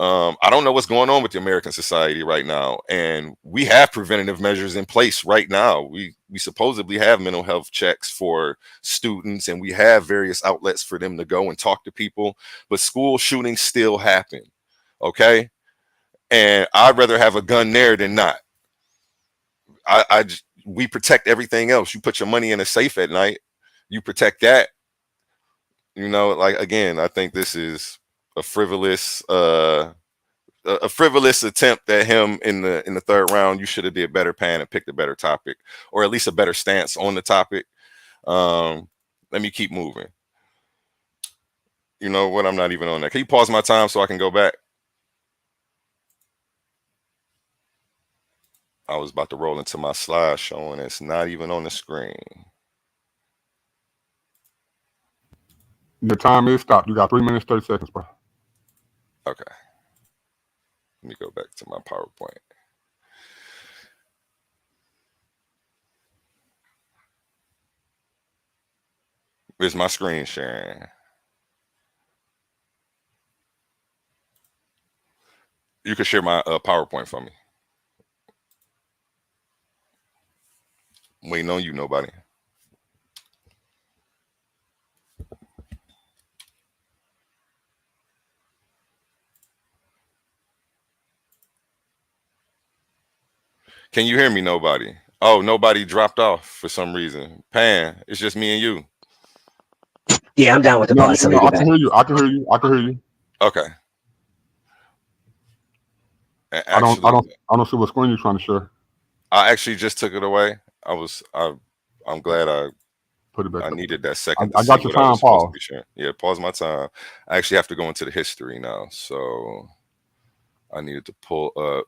I don't know what's going on with the American society right now, and we have preventative measures in place right now. We supposedly have mental health checks for students, and we have various outlets for them to go and talk to people, but school shootings still happen. Okay. And I'd rather have a gun there than not. We protect everything else. You put your money in a safe at night, you protect that. Again, I think this is a frivolous attempt at him in the third round. You should have did better, Pan, and picked a better topic, or at least a better stance on the topic. Let me keep moving. You know what? I'm not even on that. Can you pause my time so I can go back? I was about to roll into my slideshow, and it's not even on the screen. Your time is stopped. You got 3 minutes, 30 seconds, bro. Okay. Let me go back to my PowerPoint. Where's my screen sharing? You can share my PowerPoint for me. Waiting on you, nobody. Can you hear me, nobody? Oh, nobody dropped off for some reason. Pan, it's just me and you. Yeah, I'm down with the pause. No, I can hear you. I can hear you. Okay. Actually, I don't see what screen you're trying to share. I actually just took it away. I'm glad I put it back. I needed that second. I got your time pause. Yeah, pause my time. I actually have to go into the history now, so I needed to pull up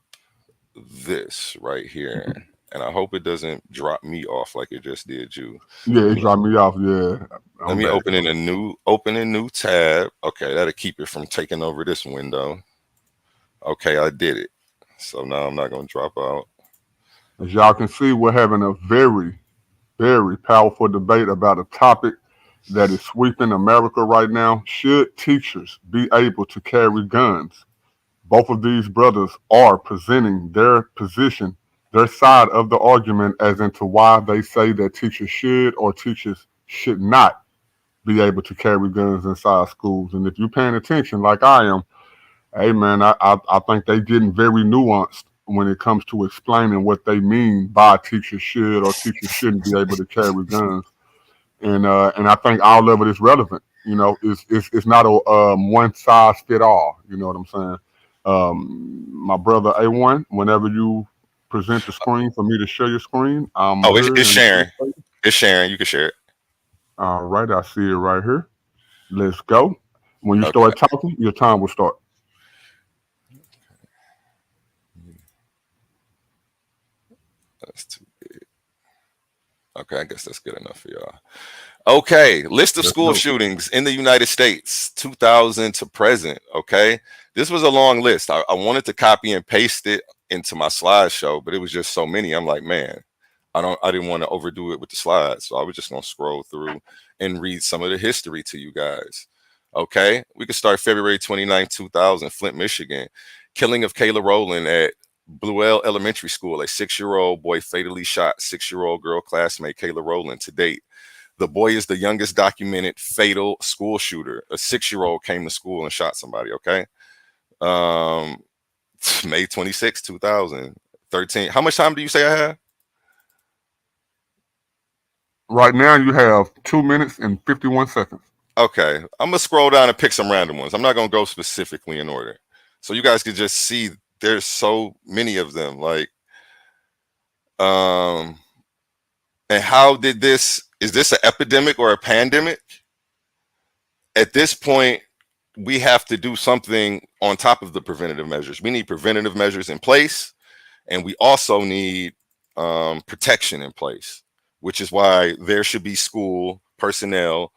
this right here, and I hope it doesn't drop me off like it just did you. Yeah, it dropped me off. Yeah. Let me open a new tab. Okay, that'll keep it from taking over this window. Okay, I did it. So now I'm not going to drop out. As y'all can see, we're having a very, very powerful debate about a topic that is sweeping America right now. Should teachers be able to carry guns? Both of these brothers are presenting their position, their side of the argument, as into why they say that teachers should or teachers should not be able to carry guns inside schools. And if you're paying attention like I am, hey man, I think they're getting very nuanced when it comes to explaining what they mean by teachers should or teachers shouldn't be able to carry guns. And I think all of it is relevant. It's not a one size fit all. You know what I'm saying? My brother AOne, whenever you present the screen for me to share your screen, it's sharing. It's sharing. You can share it. All right, I see it right here. Let's go. When you start talking, your time will start. Okay, I guess that's good enough for y'all. Okay, list of school shootings in the United States, 2000 to present. Okay, this was a long list. I wanted to copy and paste it into my slideshow, but it was just so many. I'm like, man, I didn't want to overdo it with the slides, so I was just gonna scroll through and read some of the history to you guys. Okay, we could start February 29, 2000, Flint, Michigan. Killing of Kayla Rowland at Bluell Elementary School. A 6-year-old boy fatally shot 6-year-old girl classmate Kayla Rowland. To date, the boy is the youngest documented fatal school shooter. A 6-year-old came to school and shot somebody. Okay, May 26, 2013. How much time do you say I have? Right now, you have 2 minutes and 51 seconds. Okay, I'm gonna scroll down and pick some random ones. I'm not gonna go specifically in order, so you guys can just see there's so many of them. Like, and how did this? Is this an epidemic or a pandemic? At this point, we have to do something on top of the preventative measures. We need preventative measures in place, and we also need protection in place, which is why there should be school personnel,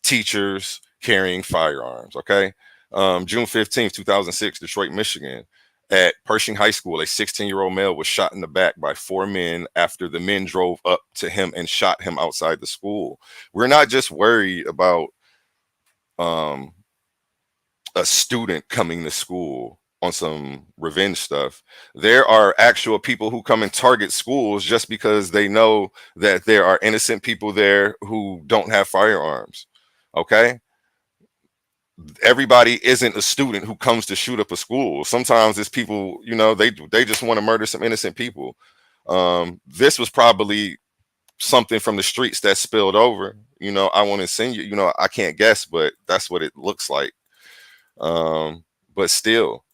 teachers carrying firearms. Okay, June 15th, 2006, Detroit, Michigan. At Pershing High School, a 16-year-old male was shot in the back by 4 men after the men drove up to him and shot him outside the school. We're not just worried about a student coming to school on some revenge stuff. There are actual people who come and target schools just because they know that there are innocent people there who don't have firearms. Okay, everybody isn't a student who comes to shoot up a school. Sometimes it's people, you know, they just want to murder some innocent people. This was probably something from the streets that spilled over. You know, I want to send you, you know, I can't guess, but that's what it looks like. But still,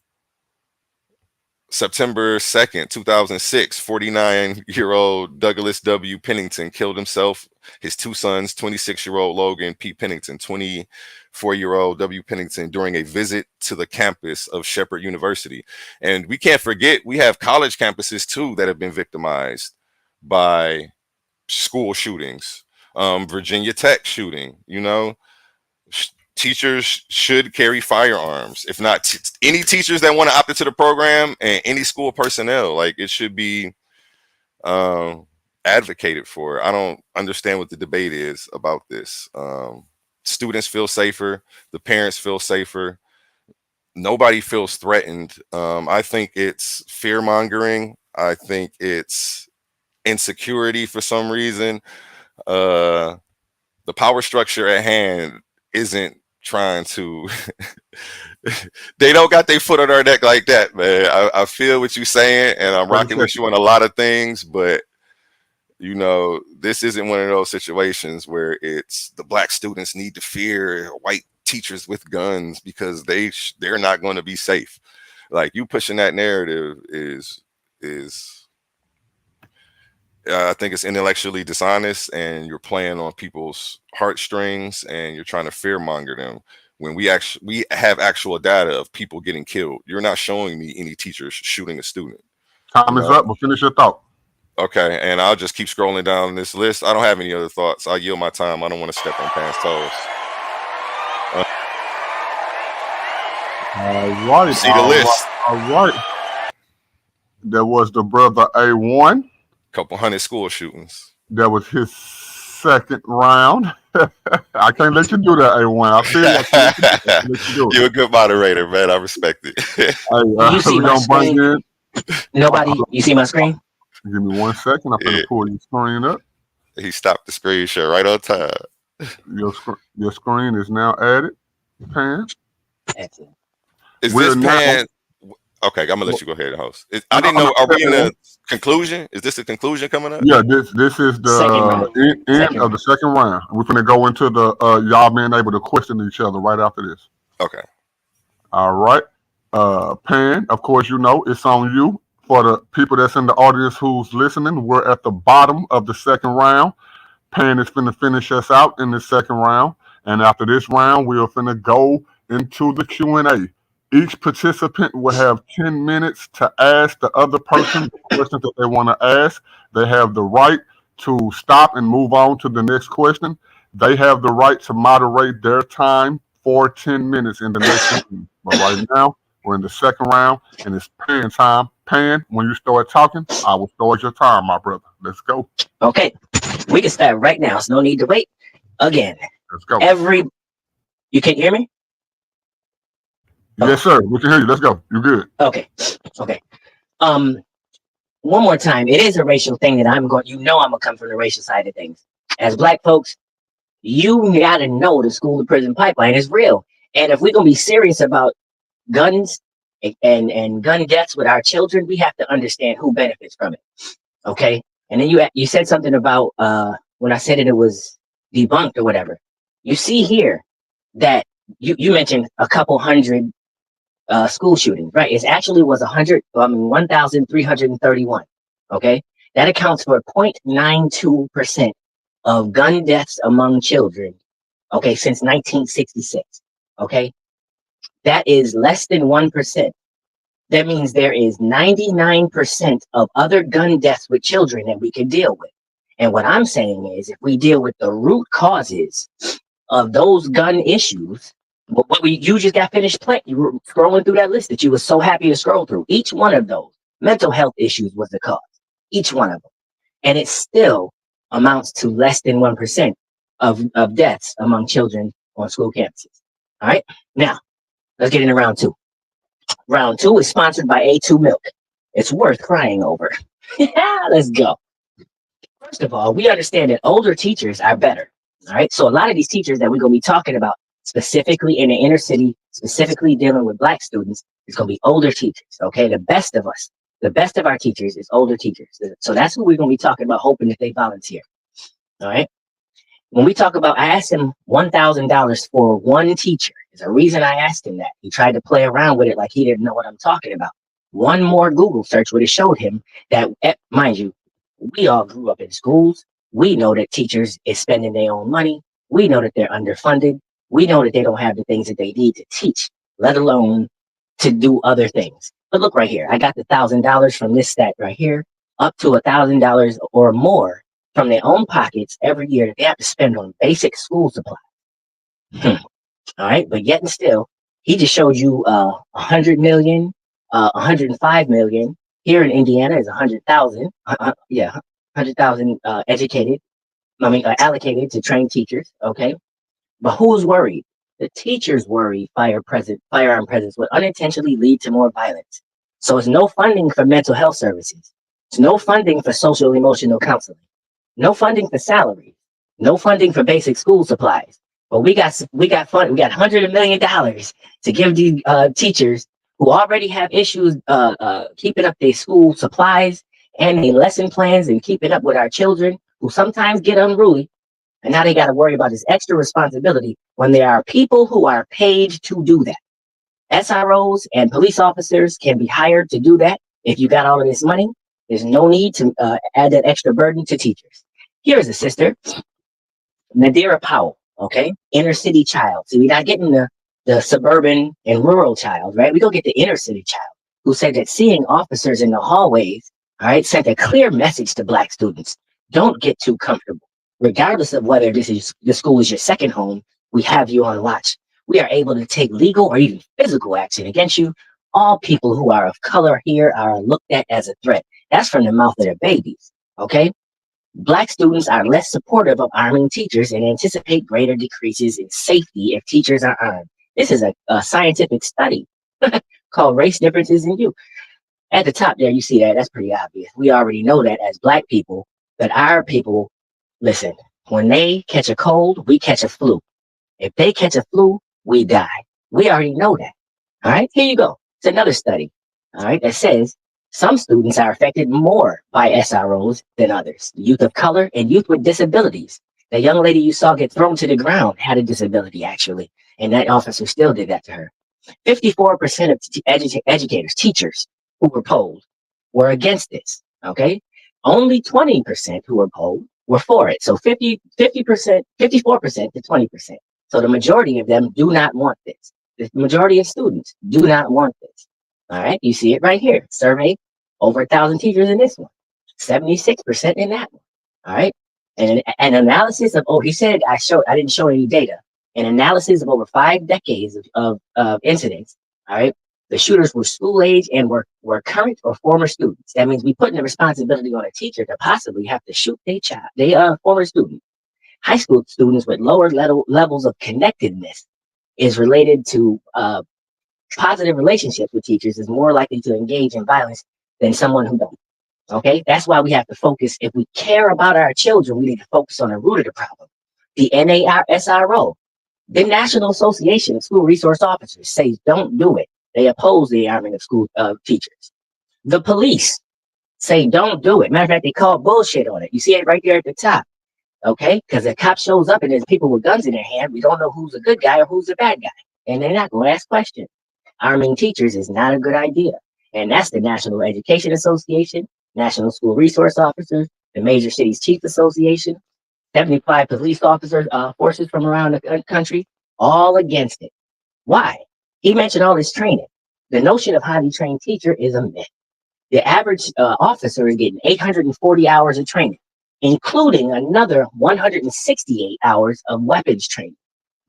September 2nd, 2006, 49-year-old Douglas W. Pennington killed himself, his 2 sons, 26-year-old Logan P. Pennington, 24-year-old W. Pennington, during a visit to the campus of Shepherd University. And we can't forget, we have college campuses too that have been victimized by school shootings. Virginia Tech shooting, you know, teachers should carry firearms. If not, any teachers that want to opt into the program and any school personnel, like, it should be advocated for. I don't understand what the debate is about this. Students feel safer, the parents feel safer, nobody feels threatened. I think it's fear mongering. I think it's insecurity for some reason. The power structure at hand isn't trying to they don't got their foot on our neck like that, man. I feel what you're saying, and I'm rocking with you on a lot of things, but you know, this isn't one of those situations where it's the black students need to fear white teachers with guns because they're not going to be safe. Like, you pushing that narrative is I think it's intellectually dishonest, and you're playing on people's heartstrings, and you're trying to fear monger them when we have actual data of people getting killed. You're not showing me any teachers shooting a student. Time is up, but finish your thought. Okay, and I'll just keep scrolling down this list. I don't have any other thoughts. I'll yield my time. I don't want to step on Pan's toes. All right. See the list. All right. There was the brother AOne. Couple hundred school shootings. That was his second round. I can't let you do that, AOne. I feel like you're a good moderator, man. I respect it. You see my screen? Nobody, you see my screen? Give me 1 second. I'm going to pull your screen up. He stopped the screen share right on time. Your screen is now added, Pan. Excellent. Is this Pan? Okay, I'm gonna let you go ahead and host. I didn't know. Are we in the conclusion? Is this a conclusion coming up? Yeah, this is the end of the second round. We're gonna go into the y'all being able to question each other right after this. Okay. All right. Pan, of course, you know it's on you. For the people that's in the audience who's listening, we're at the bottom of the second round. Pan is finna finish us out in the second round, and after this round, we're finna go into the Q&A. Each participant will have 10 minutes to ask the other person the questions that they want to ask. They have the right to stop and move on to the next question, they have the right to moderate their time for 10 minutes in the next round. But right now, we're in the second round, and it's Pan time. Pan, when you start talking, I will start your time, my brother. Let's go. Okay, we can start right now. So no need to wait. Again, let's go. You can hear me? Yes, sir. We can hear you. Let's go. You're good. Okay. One more time. It is a racial thing that I'm gonna come from the racial side of things. As Black folks, you gotta know the school to prison pipeline is real. And if we're gonna be serious about guns and gun deaths with our children, we have to understand who benefits from it. Okay. And then you said something about when I said it was debunked or whatever. You see here that you mentioned a couple hundred school shootings, right? It actually was 1,331. Okay. That accounts for 0.92% of gun deaths among children. Okay. Since 1966. Okay. That is less than 1%. That means there is 99% of other gun deaths with children that we can deal with. And what I'm saying is, if we deal with the root causes of those gun issues, you just got finished playing. You were scrolling through that list that you were so happy to scroll through. Each one of those mental health issues was the cause. Each one of them. And it still amounts to less than 1% of deaths among children on school campuses. All right. Now, let's get into round two. Round two is sponsored by A2 Milk. It's worth crying over. Let's go. First of all, we understand that older teachers are better. All right. So a lot of these teachers that we're going to be talking about, specifically in the inner city, specifically dealing with Black students, is going to be older teachers. Okay. The best of us, the best of our teachers is older teachers. So that's who we're going to be talking about, hoping that they volunteer. All right. When we talk about, I asked him $1,000 for one teacher. There's a reason I asked him that. He tried to play around with it like he didn't know what I'm talking about. One more Google search would have showed him that, mind you, we all grew up in schools. We know that teachers is spending their own money. We know that they're underfunded. We know that they don't have the things that they need to teach, let alone to do other things. But look right here. I got the $1,000 from this stat right here, up to $1,000 or more from their own pockets every year that they have to spend on basic school supplies. All right, but yet and still, he just showed you 100 million, 105 million. Here in Indiana is 100,000. 100,000 allocated to train teachers. Okay, but who's worried? The teachers worry firearm presence would unintentionally lead to more violence. So it's no funding for mental health services. It's no funding for social emotional counseling. No funding for salaries. No funding for basic school supplies. But we got $100 million to give these teachers who already have issues keeping up their school supplies and their lesson plans and keeping up with our children who sometimes get unruly. And now they got to worry about this extra responsibility when there are people who are paid to do that. SROs and police officers can be hired to do that. If you got all of this money, there's no need to add that extra burden to teachers. Here's a sister, Nadira Powell, okay? Inner city child. So we're not getting the suburban and rural child, right? We go get the inner city child who said that seeing officers in the hallways, all right, sent a clear message to Black students. Don't get too comfortable. Regardless of whether the school is your second home, we have you on watch. We are able to take legal or even physical action against you. All people who are of color here are looked at as a threat. That's from the mouth of their babies, okay? Black students are less supportive of arming teachers and anticipate greater decreases in safety if teachers are armed. This is a scientific study called Race Differences in Youth. At the top there, you see that. That's pretty obvious. We already know that as Black people, that our people, listen, when they catch a cold, we catch a flu. If they catch a flu, we die. We already know that. All right, here you go. It's another study, all right, that says some students are affected more by SROs than others. Youth of color and youth with disabilities. The young lady you saw get thrown to the ground had a disability, actually, and that officer still did that to her. 54% of educators, teachers who were polled were against this, okay? Only 20% who were polled were for it. So 54% to 20%. So the majority of them do not want this. The majority of students do not want this. All right, you see it right here. Survey over 1,000 teachers in this one, 76% in that one. All right. And an analysis of, he said I didn't show any data. An analysis of over 5 decades of incidents. All right. The shooters were school age and were current or former students. That means we putting the responsibility on a teacher to possibly have to shoot their child, they former student. High school students with lower levels of connectedness is related to positive relationships with teachers is more likely to engage in violence than someone who don't. Okay, that's why we have to focus. If we care about our children, we need to focus on the root of the problem. The NASRO, the National Association of School Resource Officers, says don't do it. They oppose the arming of school teachers. The police say don't do it. Matter of fact, they call bullshit on it. You see it right there at the top. Okay, because a cop shows up and there's people with guns in their hand. We don't know who's a good guy or who's a bad guy, and they're not going to ask questions. Arming teachers is not a good idea, and that's the National Education Association, National School Resource Officers, the Major Cities Chief Association, 75 police officers, forces from around the country, all against it. Why? He mentioned all this training. The notion of highly trained teacher is a myth. The average officer is getting 840 hours of training, including another 168 hours of weapons training.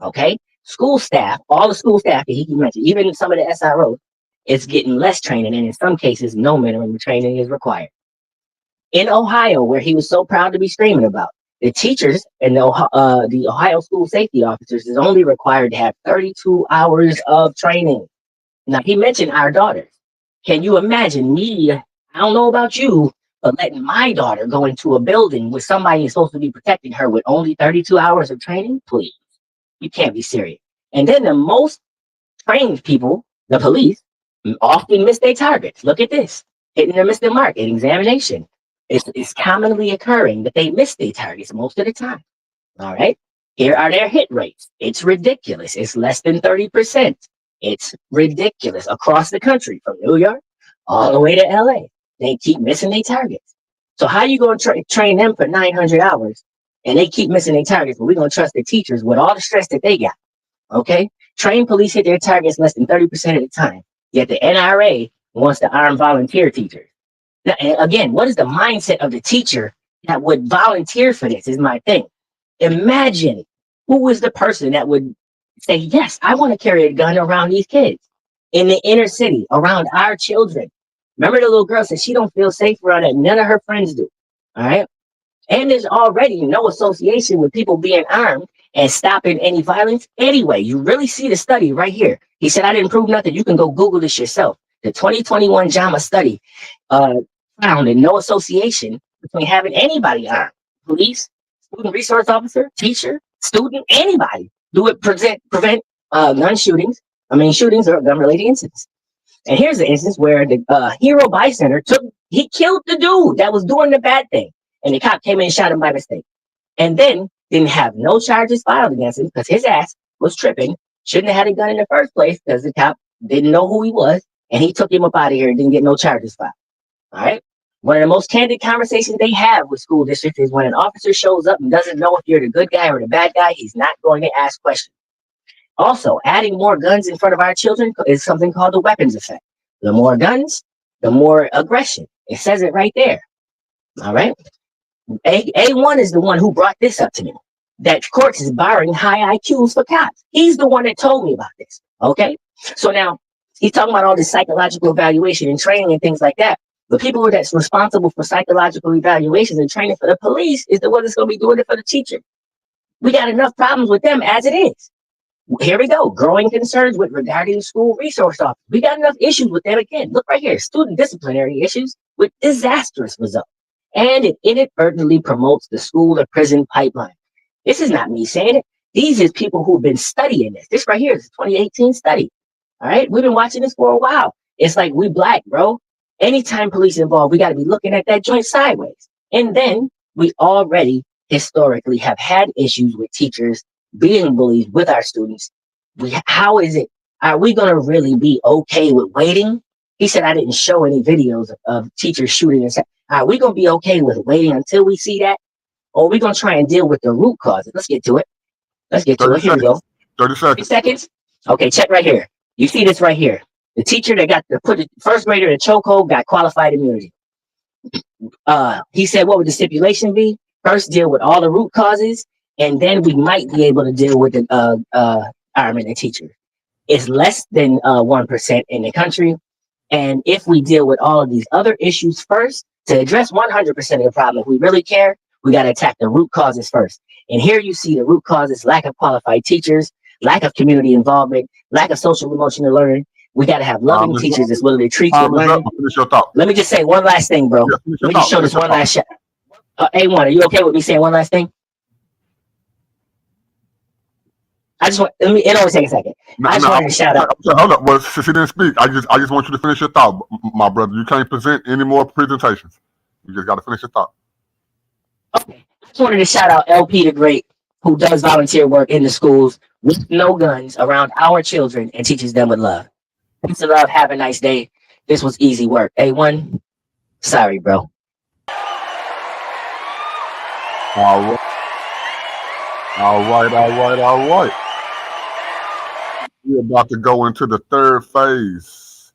Okay? School staff, all the school staff that he mentioned, even some of the SROs, is getting less training, and in some cases, no minimum training is required. In Ohio, where he was so proud to be screaming about, the teachers and the Ohio school safety officers is only required to have 32 hours of training. Now, he mentioned our daughters. Can you imagine me, I don't know about you, but letting my daughter go into a building with somebody who's supposed to be protecting her with only 32 hours of training? Please, you can't be serious. And then the most trained people, the police, often miss their targets. Look at this, hitting or miss the mark in examination. It's commonly occurring that they miss their targets most of the time. All right. Here are their hit rates. It's ridiculous. It's less than 30%. It's ridiculous across the country from New York all the way to LA. They keep missing their targets. So how you going to train them for 900 hours and they keep missing their targets, but we're going to trust the teachers with all the stress that they got. Okay. Trained police hit their targets less than 30% of the time. Yet the NRA wants to arm volunteer teachers. Now, again, what is the mindset of the teacher that would volunteer for this is my thing. Imagine who is the person that would say, yes, I want to carry a gun around these kids in the inner city, around our children. Remember the little girl said she don't feel safe around it. None of her friends do. All right. And there's already no association with people being armed and stopping any violence. Anyway, you really see the study right here. He said, I didn't prove nothing. You can go Google this yourself. The 2021 JAMA study found no association between having anybody armed. Police, student resource officer, teacher, student, anybody. Do it prevent gun shootings. Shootings or gun-related incidents. And here's the instance where the hero bystander he killed the dude that was doing the bad thing. And the cop came in and shot him by mistake. And then didn't have no charges filed against him because his ass was tripping. Shouldn't have had a gun in the first place because the cop didn't know who he was. And he took him up out of here and didn't get no charges filed. All right. One of the most candid conversations they have with school districts is when an officer shows up and doesn't know if you're the good guy or the bad guy, he's not going to ask questions. Also, adding more guns in front of our children is something called the weapons effect. The more guns, the more aggression. It says it right there. All right. AOne is the one who brought this up to me. That courts is barring high IQs for cops. He's the one that told me about this. Okay. So now he's talking about all this psychological evaluation and training and things like that. The people that's responsible for psychological evaluations and training for the police is the one that's going to be doing it for the teacher. We got enough problems with them as it is. Here we go. Growing concerns with regarding school resource officers. We got enough issues with them again. Look right here. Student disciplinary issues with disastrous results. And it inadvertently promotes the school to prison pipeline. This is not me saying it. These is people who've been studying this. This right here is a 2018 study. All right. We've been watching this for a while. It's like we black, bro. Anytime police involved, we got to be looking at that joint sideways. And then we already historically have had issues with teachers being bullied with our students. How is it? Are we going to really be okay with waiting? He said, I didn't show any videos of teachers shooting. And are we going to be okay with waiting until we see that? Or are we going to try and deal with the root causes? Let's get to it. Let's get to it. Here we go. 30 seconds. 30 seconds. Okay, check right here. You see this right here. The teacher that got to put the first grader in a chokehold got qualified immunity. He said, what would the stipulation be? first deal with all the root causes, and then we might be able to deal with the firemen and teachers. It's less than 1% in the country. And if we deal with all of these other issues first, to address 100% of the problem, if we really care, we got to attack the root causes first. And here you see the root causes: lack of qualified teachers, lack of community involvement, lack of social emotional learning. We got to have loving teachers that's willing to treat you learning. Let me just say one last thing, bro. Let me just show this one last shot. A1, are you okay with me saying one last thing? I just want, it only take a second. I just wanted to shout out. Hold up. Well, since he didn't speak, I just want you to finish your thought, my brother. You can't present any more presentations. You just got to finish your thought. Okay. I just wanted to shout out LP the Great, who does volunteer work in the schools with no guns around our children and teaches them with love. Peace and love. Have a nice day. This was easy work. A1, sorry, bro. All right. We're about to go into the third phase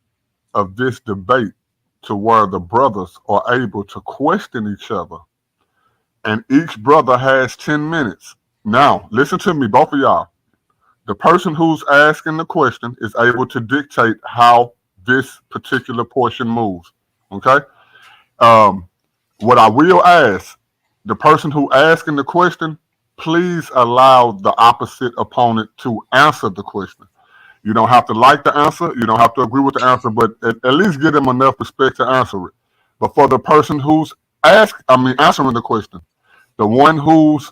of this debate, to where the brothers are able to question each other. And each brother has 10 minutes. Now, listen to me, both of y'all. The person who's asking the question is able to dictate how this particular portion moves. Okay? What I will ask, the person who asking the question, please allow the opposite opponent to answer the question. You don't have to like the answer. You don't have to agree with the answer, but at least give them enough respect to answer it. But for the person who's answering the question, the one who's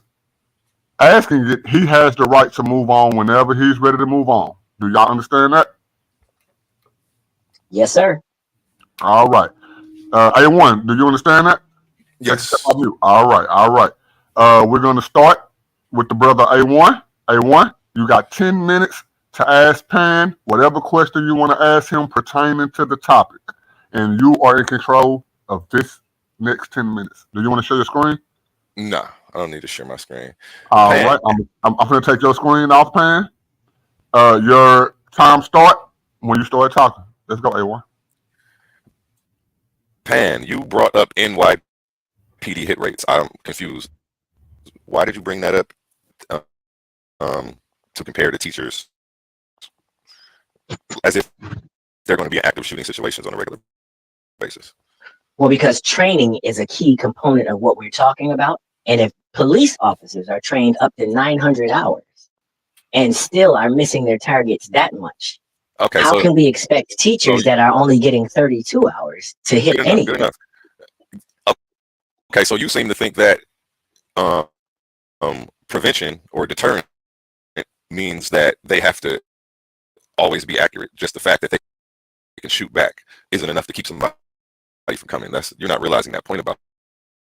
asking it, he has the right to move on whenever he's ready to move on. Do y'all understand that? Yes, sir. All right. A1, do you understand that? Yes. All right. We're going to start with the brother A1. A1, you got 10 minutes to ask Pan whatever question you want to ask him pertaining to the topic. And you are in control of this next 10 minutes. Do you want to share your screen? No, I don't need to share my screen. All right. I'm going to take your screen off, Pan. Your time start when you start talking. Let's go, A1. Pan, you brought up NYPD hit rates. I'm confused. Why did you bring that up to compare to teachers as if they're going to be in active shooting situations on a regular basis? Well, because training is a key component of what we're talking about. And if police officers are trained up to 900 hours and still are missing their targets that much, okay, how can we expect teachers that are only getting 32 hours to hit anything? Good enough. Okay, so you seem to think that prevention or deterrent means that they have to always be accurate. Just the fact that they can shoot back isn't enough to keep somebody from coming. You're not realizing that point about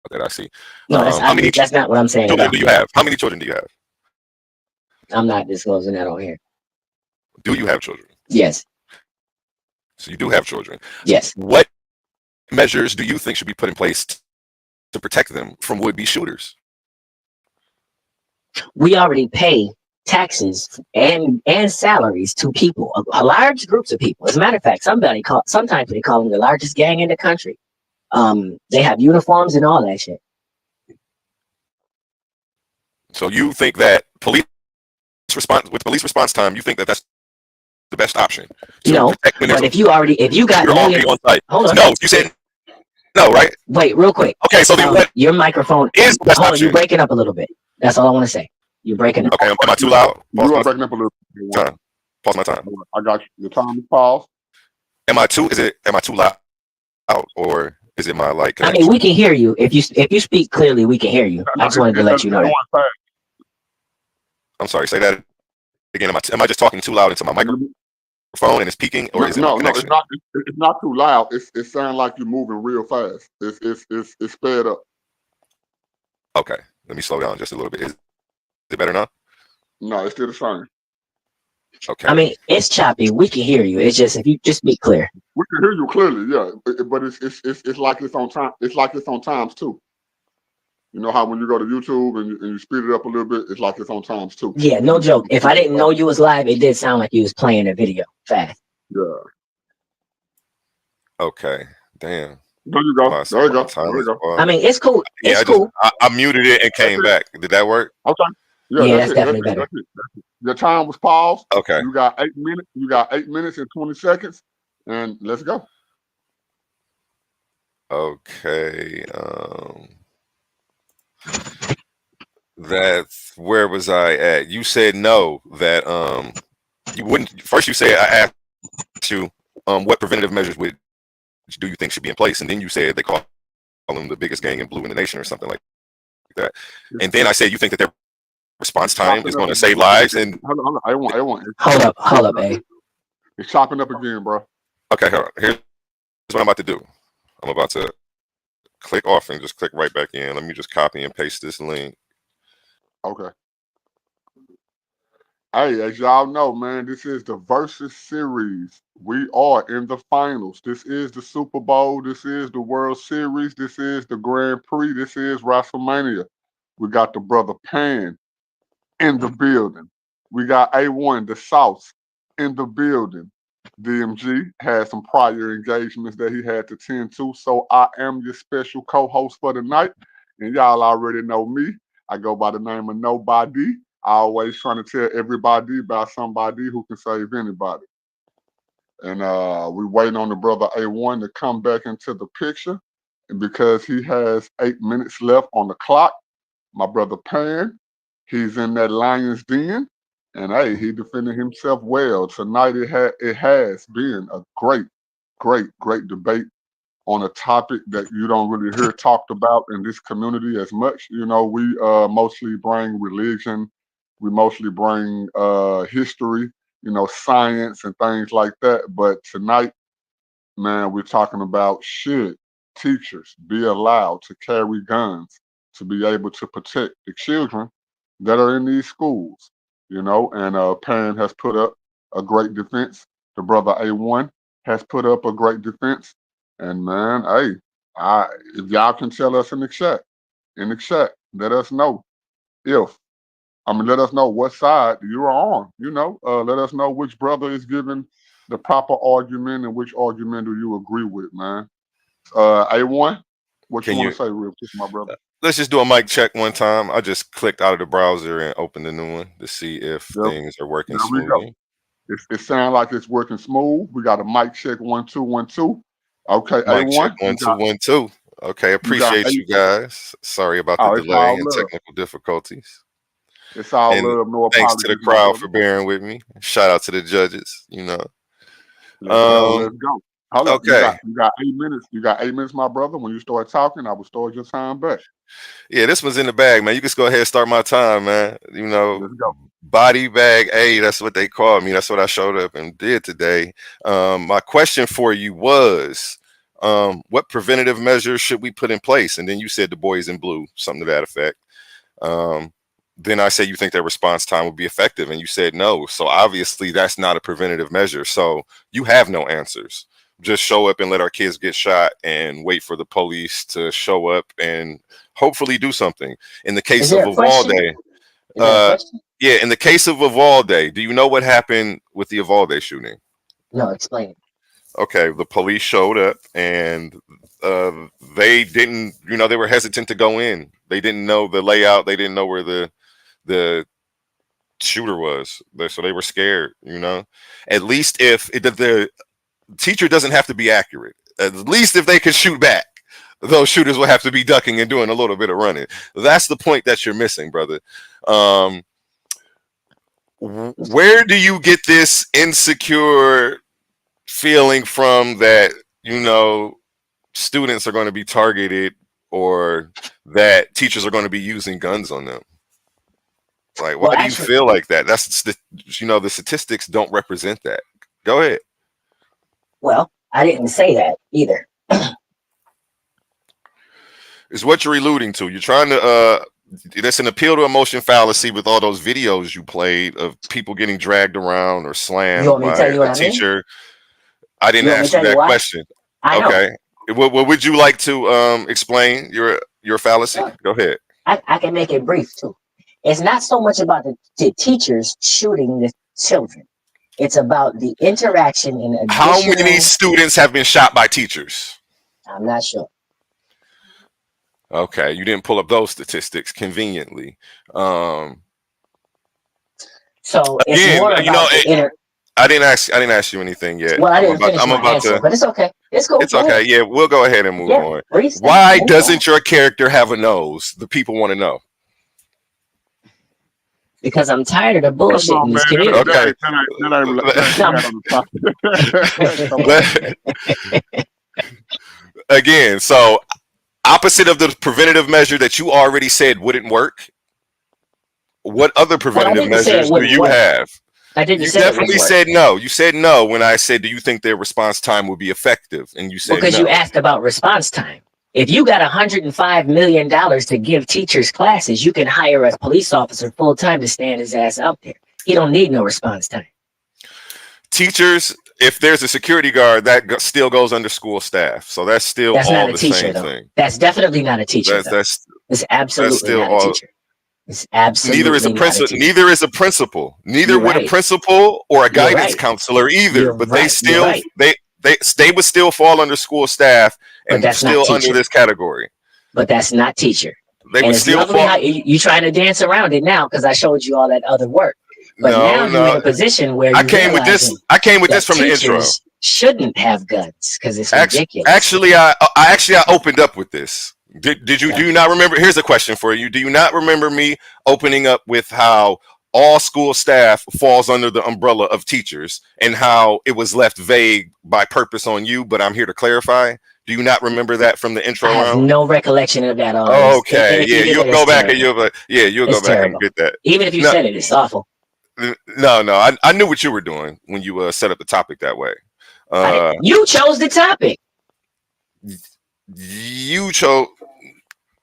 that. I see. No, that's not what I'm saying. Children do you have? How many children do you have? I'm not disclosing that on here. Do you have children? Yes. So you do have children. Yes. What measures do you think should be put in place to protect them from would-be shooters? We already pay taxes and salaries to people, large groups of people. As a matter of fact, sometimes they call them the largest gang in the country. They have uniforms and all that shit. So you think that police response time, you think that that's the best option? No, but if you got you're already on site. Hold on. No, you said no, right? Wait, real quick. Okay, so then what your microphone is the best option? You're breaking up a little bit. That's all I want to say. You're breaking up. Okay, am I too loud? You are breaking up a little bit. Time. Pause my time. I got you. Your time is paused. Am I too loud, or is it my like? I mean, we can hear you. If you speak clearly, we can hear you. I just wanted to let you know that. I'm sorry. Say that again. Am I just talking too loud into my microphone and it's peaking, or is it my connection? No, it's not too loud. It sounds like you're moving real fast. It's sped up. Okay, let me slow down just a little bit. Is it better now? No, it's still the same. Okay. I mean, it's choppy. We can hear you. It's just if you just be clear. We can hear you clearly, yeah. But it's like it's on time. It's like it's on times too. You know how when you go to YouTube and you speed it up a little bit, it's like it's on times too. Yeah, no joke. If I didn't know you was live, it did sound like you was playing a video fast. Yeah. Okay. Damn. There you go. My, There you my go. time There you is go. off. I mean, it's cool. Yeah, It's cool. I muted it and came back. Did that work? Okay. Yeah, Yeah, that's that's it. That's definitely it. better. That's it. That's it. Your time was paused. Okay. You got 8 minutes. You got 8 minutes and 20 seconds, and let's go. Okay. That's where was I at? You said no, that you wouldn't. First you said I asked you what preventative measures do you think should be in place, and then you said they call them the biggest gang in blue in the nation or something like that. And then I said you think that their response time is going to save lives. And hold on. I want. Hold up, A. It's chopping up again, bro. Okay, hold on. Here's what I'm about to do. I'm about to click off and just click right back in. Let me just copy and paste this link. Okay. Hey, as y'all know, man, this is the Versus Series. We are in the finals. This is the Super Bowl. This is the World Series. This is the Grand Prix. This is WrestleMania. We got the brother Pan in the building. We got AOne, the South, in the building. DMG had some prior engagements that he had to tend to, so I am your special co-host for the night. And y'all already know me. I go by the name of Nobody. I always trying to tell everybody about somebody who can save anybody. And we waiting on the brother AOne to come back into the picture. And because he has 8 minutes left on the clock, my brother Pan, he's in that lion's den. And hey, he defended himself well. Tonight it has been a great debate on a topic that you don't really hear talked about in this community as much. You know, we mostly bring religion, we mostly bring history, you know, science and things like that. But tonight, man, we're talking about should teachers be allowed to carry guns to be able to protect the children that are in these schools, you know, and Pan has put up a great defense. The brother AOne has put up a great defense. And man, hey, if y'all can tell us in the chat, let us know let us know what side you are on. You know, let us know which brother is giving the proper argument and which argument do you agree with, man. AOne, what you want to say real quick, my brother? Let's just do a mic check one time. I just clicked out of the browser and opened a new one to see if things are working smoothly. It sounds like it's working smooth. We got a mic check 1 2 1 2. Okay, mic AOne. check 1 2 1 2. Okay, appreciate you guys. Sorry about the delay and technical difficulties. It's all love, no apologies. Thanks to the crowd for bearing with me. Shout out to the judges. You know. Let's go. Hold up. Okay. You got 8 minutes. You got 8 minutes, my brother. When you start talking, I will start your time back. Yeah, this one's in the bag, man. You can just go ahead and start my time, man. You know, let's go. Body bag A, that's what they called me. That's what I showed up and did today. My question for you was, what preventative measures should we put in place? And then you said the boys in blue, something to that effect. Then I said you think their response time would be effective, and you said no. So obviously that's not a preventative measure. So you have no answers. Just show up and let our kids get shot and wait for the police to show up and hopefully do something. In the case of Uvalde, yeah, in the case of Uvalde, do you know what happened with the Uvalde shooting? No, explain. Okay, the police showed up and they didn't, you know, they were hesitant to go in. They didn't know the layout. They didn't know where the shooter was. So they were scared, you know. At least if the teacher doesn't have to be accurate. At least if they can shoot back, those shooters will have to be ducking and doing a little bit of running. That's the point that you're missing, brother. Where do you get this insecure feeling from that, you know, students are going to be targeted or that teachers are going to be using guns on them? Like, why do you feel like that? That's the, you know, the statistics don't represent that. Go ahead. Well, I didn't say that either. Is what you're alluding to. You're trying to that's an appeal to emotion fallacy with all those videos you played of people getting dragged around or slammed by a teacher. I didn't ask you that question. Okay. What would you like to explain your fallacy? Go ahead. I can make it brief too. It's not so much about the teachers shooting the children. It's about the interaction and how many students have been shot by teachers? I'm not sure. Okay, you didn't pull up those statistics conveniently. So it's Again, more about the inner. I didn't ask you anything yet. Well, I didn't finish my answer, but it's okay. It's cool. It's okay. Yeah, we'll go ahead and move on. Reset, Why move doesn't your character have a nose? The people want to know. Because I'm tired of the bullshit in this community. Okay. Again, so opposite of the preventative measure that you already said wouldn't work, what other preventative measures do you have? I didn't you say definitely said no. You said no when I said, do you think their response time would be effective? And you said because no. you asked about response time. If you got $105 million to give teachers classes, you can hire a police officer full time to stand his ass out there. He don't need no response time. Teachers, if there's a security guard, that still goes under school staff. So that's still all the same thing. That's definitely not a teacher. It's absolutely not a teacher. It's absolutely neither is a principal. Neither is a principal. Neither would a principal or a guidance counselor either. But they still they would still fall under school staff and still under this category. But that's not teacher. They would still fall. How you trying to dance around it now because I showed you all that other work. But now you're in a position where I came with this. I came with this from the intro. Shouldn't have guns because it's ridiculous. Actually, I opened up with this. Do you not remember? Here's a question for you. Do you not remember me opening up with how all school staff falls under the umbrella of teachers and how it was left vague by purpose on you? But I'm here to clarify. Do you not remember that from the intro? I have no recollection of that. Oh, okay. You'll go back and you'll go back and get that. Even if you said it, it's awful. No. I knew what you were doing when you set up the topic that way. You chose the topic.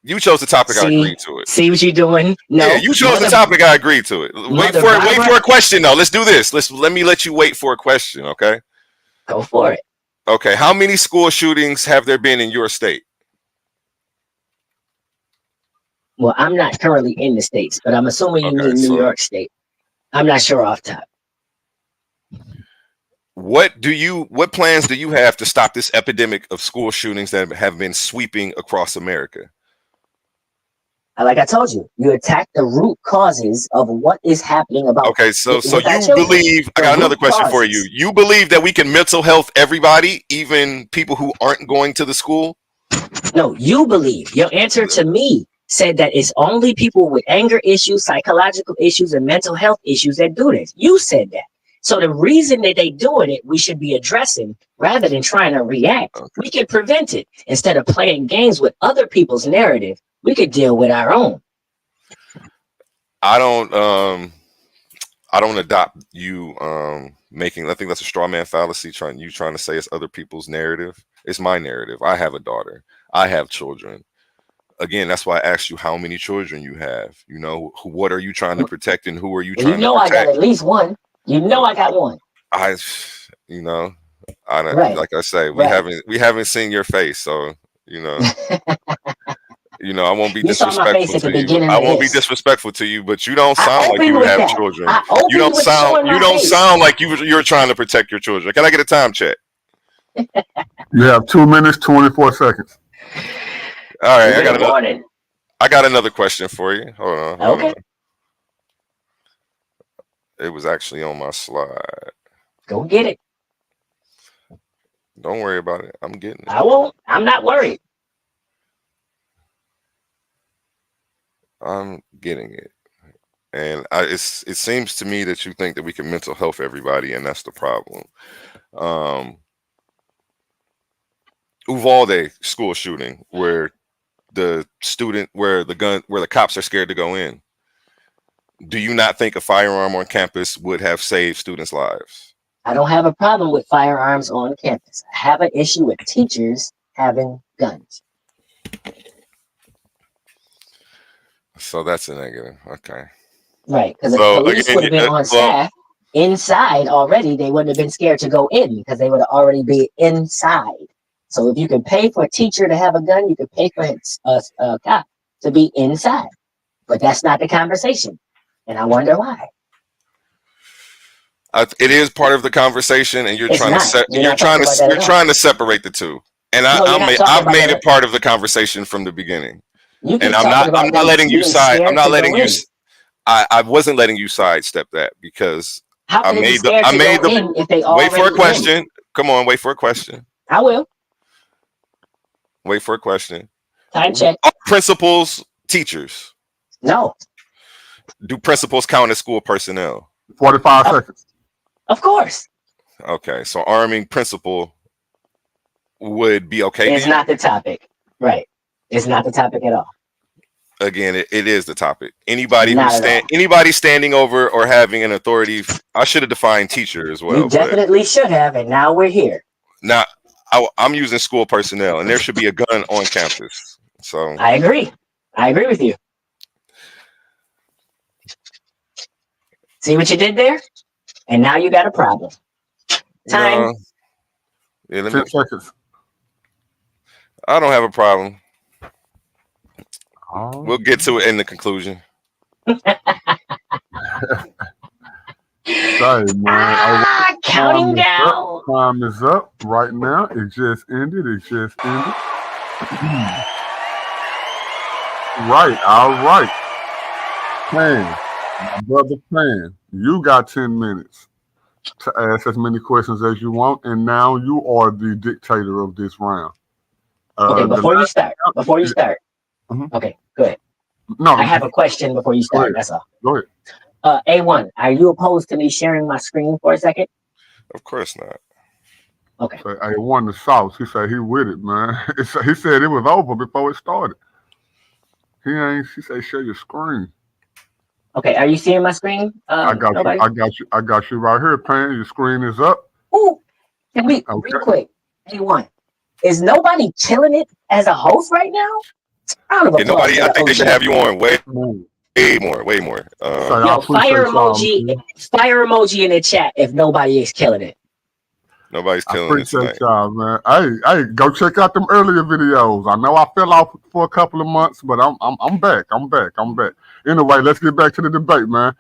You chose the topic. I agreed to it. See what you're doing? No, yeah, you chose the topic. I agreed to it. Wait for a question though. Let's do this. Let me let you wait for a question. Okay. Go for it. Okay. How many school shootings have there been in your state? Well, I'm not currently in the States, but I'm assuming you mean New York State. I'm not sure off top. What plans do you have to stop this epidemic of school shootings that have been sweeping across America? Like I told you, you attack the root causes of what is happening about. Okay, so you believe, I got another question for you. You believe that we can mental health everybody, even people who aren't going to the school? No, you believe. Your answer to me said that it's only people with anger issues, psychological issues, and mental health issues that do this. You said that. So the reason that they doing it, we should be addressing rather than trying to react. Okay. We can prevent it instead of playing games with other people's narrative. We could deal with our own. I don't adopt you making. I think that's a straw man fallacy. Trying to say it's other people's narrative. It's my narrative. I have a daughter. I have children. Again, that's why I asked you how many children you have. You know, what are you trying to protect and who are you trying to protect? I got at least one. You know I got one. Right. Like I say, we haven't seen your face, so I won't be disrespectful to you. I won't be disrespectful to you, but you don't sound like you have children. You don't sound like you're trying to protect your children. Can I get a time check? You have 2 minutes, 24 seconds. All right, I got another question for you. Hold on. Okay. It was actually on my slide. Go get it. Don't worry about it. I'm getting it. I won't. I'm not worried. I'm getting it. And it seems to me that you think that we can mental health everybody, and that's the problem. Uvalde school shooting, where the cops are scared to go in. Do you not think a firearm on campus would have saved students' lives? I don't have a problem with firearms on campus. I have an issue with teachers having guns. So that's a negative. Okay. Right, because if police would have been on staff inside already, they wouldn't have been scared to go in because they would have already been inside. So if you can pay for a teacher to have a gun, you can pay for a cop to be inside. But that's not the conversation. And I wonder why. It is part of the conversation, and you're trying to separate the two. And No, you're not talking I've about made that. it part of the conversation from the beginning. You keep And talking about I'm not them letting you being side. I'm scared not to letting go you. in. I wasn't letting you sidestep that because How I can they be made the scared I to made go the in if they wait for a already in? question. Come on, wait for a question. I will. Wait for a question. Time check. Are principals teachers? No. Do principals count as school personnel? 45 seconds. Of course. Okay, so arming principal would be okay. It's not the topic. Right. It's not the topic at all. Again, it is the topic. Anybody Not who's at all. anybody standing over or having an authority. I should have defined teacher as well. You definitely should have, and now we're here. Now I'm using school personnel, and there should be a gun on campus. So I agree. I agree with you. See what you did there? And now you got a problem. Time. No. Yeah, 10 seconds. I don't have a problem. Oh. We'll get to it in the conclusion. Sorry, man. Counting down. Time is up right now. It just ended. Right. All right. Pan, my brother Pan, you got 10 minutes to ask as many questions as you want, and now you are the dictator of this round. Okay, before you start. Mhm. Okay, good. No, I have a question before you start. That's all. Go ahead. AOne, are you opposed to me sharing my screen for a second? Of course not. Okay. So, I won the sauce. He said he with it, man. He said it was over before it started. He said share your screen. Okay, are you seeing my screen? I got nobody? you. I got you right here, Pan. Your screen is up. Ooh, can we real quick? AOne, is nobody killing it as a host right now? Round of applause. Nobody. I think they should have you on way more. Yo, fire emoji in the chat if nobody is killing it. Nobody's I killing it appreciate tonight. y'all, man. Hey, go check out them earlier videos. I know I fell off for a couple of months, but I'm back. I'm back. Anyway, let's get back to the debate, man.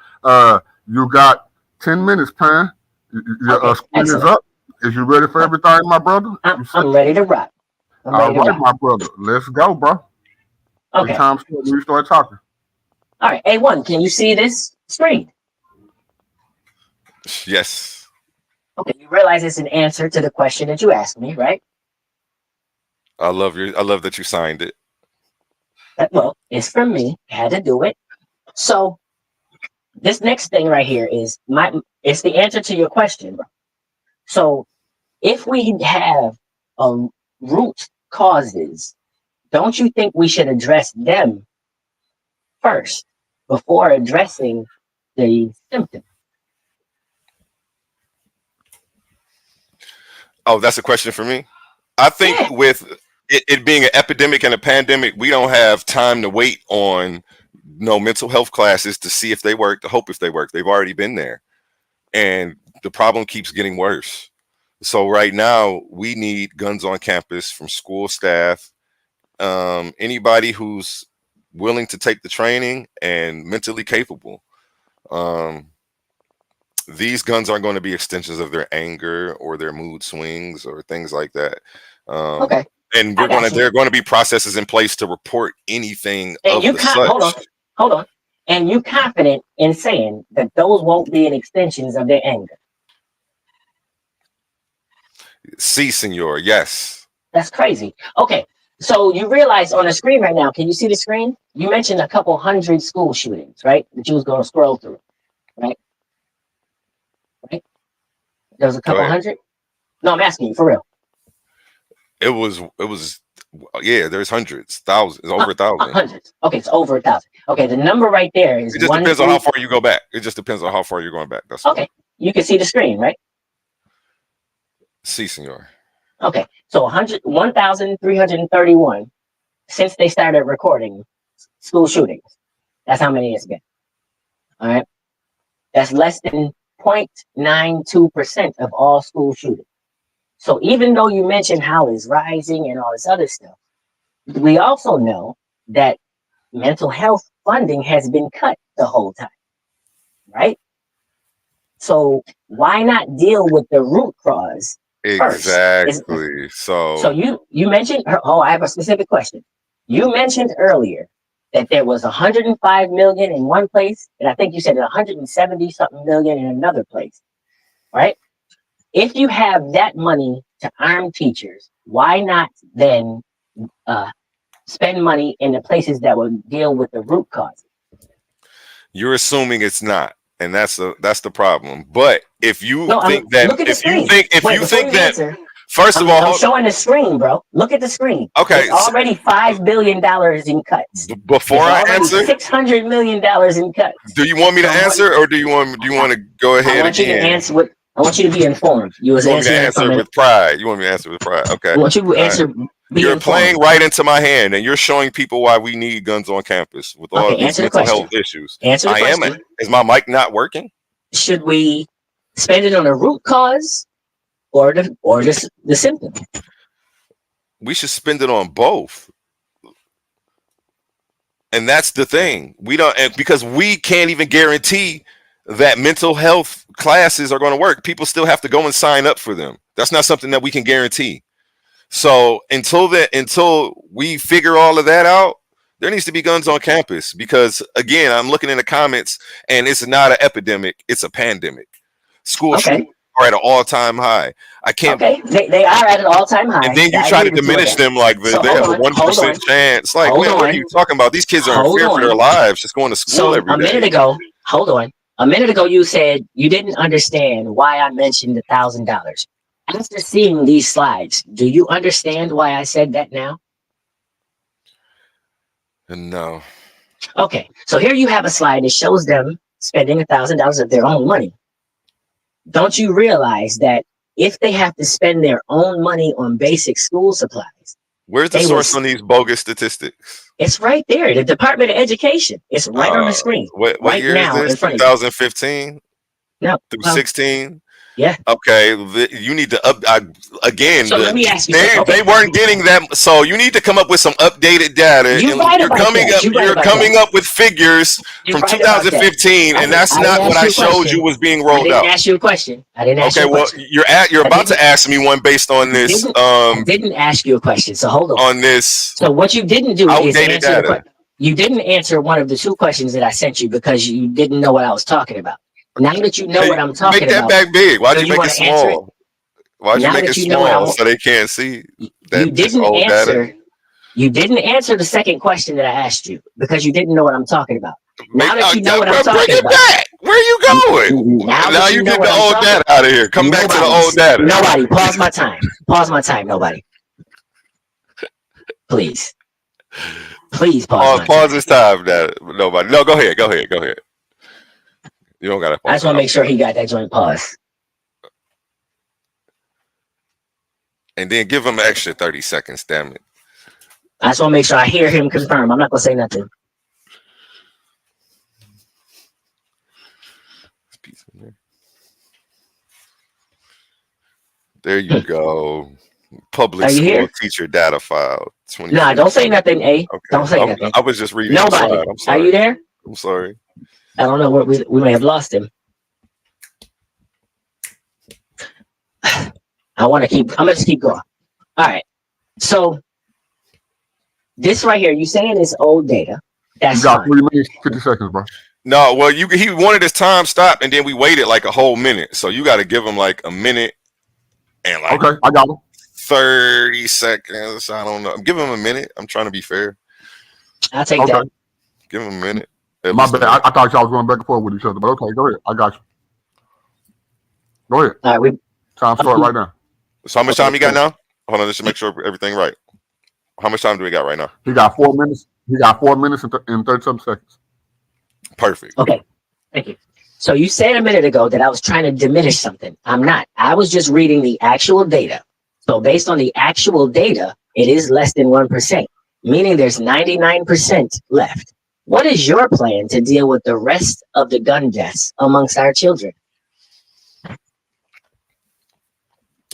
You got 10 minutes, Pan. Your screen is up. Is you ready for everything, my brother? I'm ready to rock. All right, my brother. Let's go, bro. Okay. Time when you start talking. All right, AOne, can you see this screen? Yes. Okay, you realize it's an answer to the question that you asked me, right? I love that you signed it. Well, it's from me. Had to do it. So this next thing right here is it's the answer to your question, bro. So if we have root causes, don't you think we should address them first before addressing the symptom? Oh, that's a question for me. I think with it being an epidemic and a pandemic, we don't have time to wait on mental health classes to see if they work, to hope if they work. They've already been there. And the problem keeps getting worse. So right now we need guns on campus from school staff, anybody who's willing to take the training and mentally capable. These guns aren't going to be extensions of their anger or their mood swings or things like that. Okay. And there are going to be processes in place to report anything And of the such. Hold on. And you confident in saying that those won't be an extensions of their anger? Si, senor. Yes. That's crazy. Okay. So you realize on the screen right now, can you see the screen? You mentioned a couple hundred school shootings, right? That you was going to scroll through, right? Right? There was a couple hundred? No, I'm asking you for real. It was, yeah, there's hundreds, thousands, over 1,000. Hundreds. Okay, it's over 1,000. Okay, the number right there is it just depends on how far you go back. It just depends on how far you're going back. That's okay. All. You can see the screen, right? Si, senor. Okay, so 1,331 since they started recording school shootings. That's how many it's been. All right. That's less than 0.92% of all school shootings. So even though you mentioned how it's rising and all this other stuff, we also know that mental health funding has been cut the whole time, right? So why not deal with the root cause first. Exactly. So you mentioned, oh, I have a specific question. You mentioned earlier that there was 105 million in one place, and I think you said 170 something million in another place, right? If you have that money to arm teachers, why not then spend money in the places that will deal with the root cause? You're assuming it's not, and that's the problem. But if you think look at the screen. that, first of all, I'm showing the screen, bro. Look at the screen. Okay, it's already $5 billion in cuts. Before I answer, $600 million in cuts. do you want me to answer, or do you want to go ahead? I want you to answer with. I want you to be informed. You want me to answer with pride. You want me to answer with pride? Okay. I want you to answer. You're playing right into my hand, and you're showing people why we need guns on campus with all these mental health issues. Answer the question. Is my mic not working? Should we spend it on a root cause, or just the symptom? We should spend it on both. And that's the thing. We don't, because we can't even guarantee that mental health classes are going to work. People still have to go and sign up for them. That's not something that we can guarantee. So until we figure all of that out, there needs to be guns on campus, because again, I'm looking in the comments and it's not an epidemic, it's a pandemic. School shootings are at an all-time high. I can't. Okay, they are at an all-time high. And then you try to diminish them like they have a 1% chance. Like, man, what are you talking about? These kids are in fear for their lives, just going to school every day. A minute ago, you said you didn't understand why I mentioned $1,000. After seeing these slides, do you understand why I said that now? No. Okay, so here you have a slide that shows them spending $1,000 of their own money. Don't you realize that if they have to spend their own money on basic school supplies? Where's the source on these bogus statistics? It's right there, the Department of Education. It's right on the screen. What right year now is this? in front of 2015? No. Through 16? Yeah. Okay. You need to again. So let me ask you. They weren't getting that. So you need to come up with some updated data. You're coming up with figures from 2015, and that's not what I showed you was being rolled out. I didn't ask you a question. I didn't ask you a question. You're about to ask me one based on this. I didn't ask you a question. So hold on. On this. So what you didn't do is answer data. You didn't answer one of the two questions that I sent you because you didn't know what I was talking about. Now that you know what I'm talking about, make that back big. Why'd you make it small? Why'd you make it small so they can't see that you didn't answer. You didn't answer the second question that I asked you because you didn't know what I'm talking about. Now that you know what I'm talking about, where are you going? Now you get the old data out of here. Come back to the old data. Nobody, pause my time. Pause my time. Nobody. Please pause this time. Nobody. No, go ahead. You don't got to. I just want to make sure he got that joint pause. And then give him an extra 30 seconds, damn it. I just want to make sure I hear him confirm. I'm not going to say nothing. There you go. Public school teacher data file. No, don't say nothing, A. Okay. Don't say nothing. I was just reading. Nobody. I'm sorry. Are you there? I'm sorry. I don't know where we may have lost him. I'm gonna just keep going. All right. So this right here, you saying it's old data. That's you got 3 minutes, 50 seconds, bro. No, well, he wanted his time stopped, and then we waited like a whole minute. So you got to give him like a minute and like okay, I got him. 30 seconds. I don't know. Give him a minute. I'm trying to be fair. I'll take that. Give him a minute. My bad. I thought y'all was going back and forth with each other, but okay, go ahead. I got you. Go ahead. All right, time start right now. So how much time you got now? Hold on, just to make sure everything right. How much time do we got right now? He got 4 minutes. He got 4 minutes and 37 seconds. Perfect. Okay, thank you. So you said a minute ago that I was trying to diminish something. I'm not. I was just reading the actual data. So based on the actual data, it is less than 1%, meaning there's 99% left. What is your plan to deal with the rest of the gun deaths amongst our children?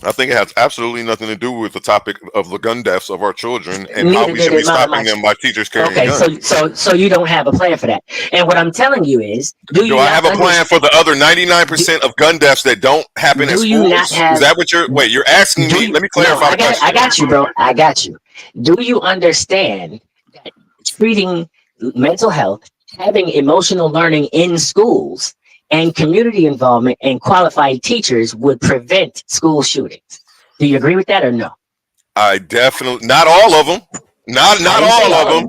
I think it has absolutely nothing to do with the topic of the gun deaths of our children and how Neither we did should be it stopping them by teachers carrying Okay, guns. so you don't have a plan for that. And what I'm telling you is, Do I have a plan for the other 99% of gun deaths that don't happen in do you not schools? have? Is that what you're asking me? Let me clarify the question. I got you, bro. I got you. Do you understand that treating mental health, having emotional learning in schools, and community involvement and qualified teachers would prevent school shootings? Do you agree with that or no? I definitely, not all of them. Not all of them.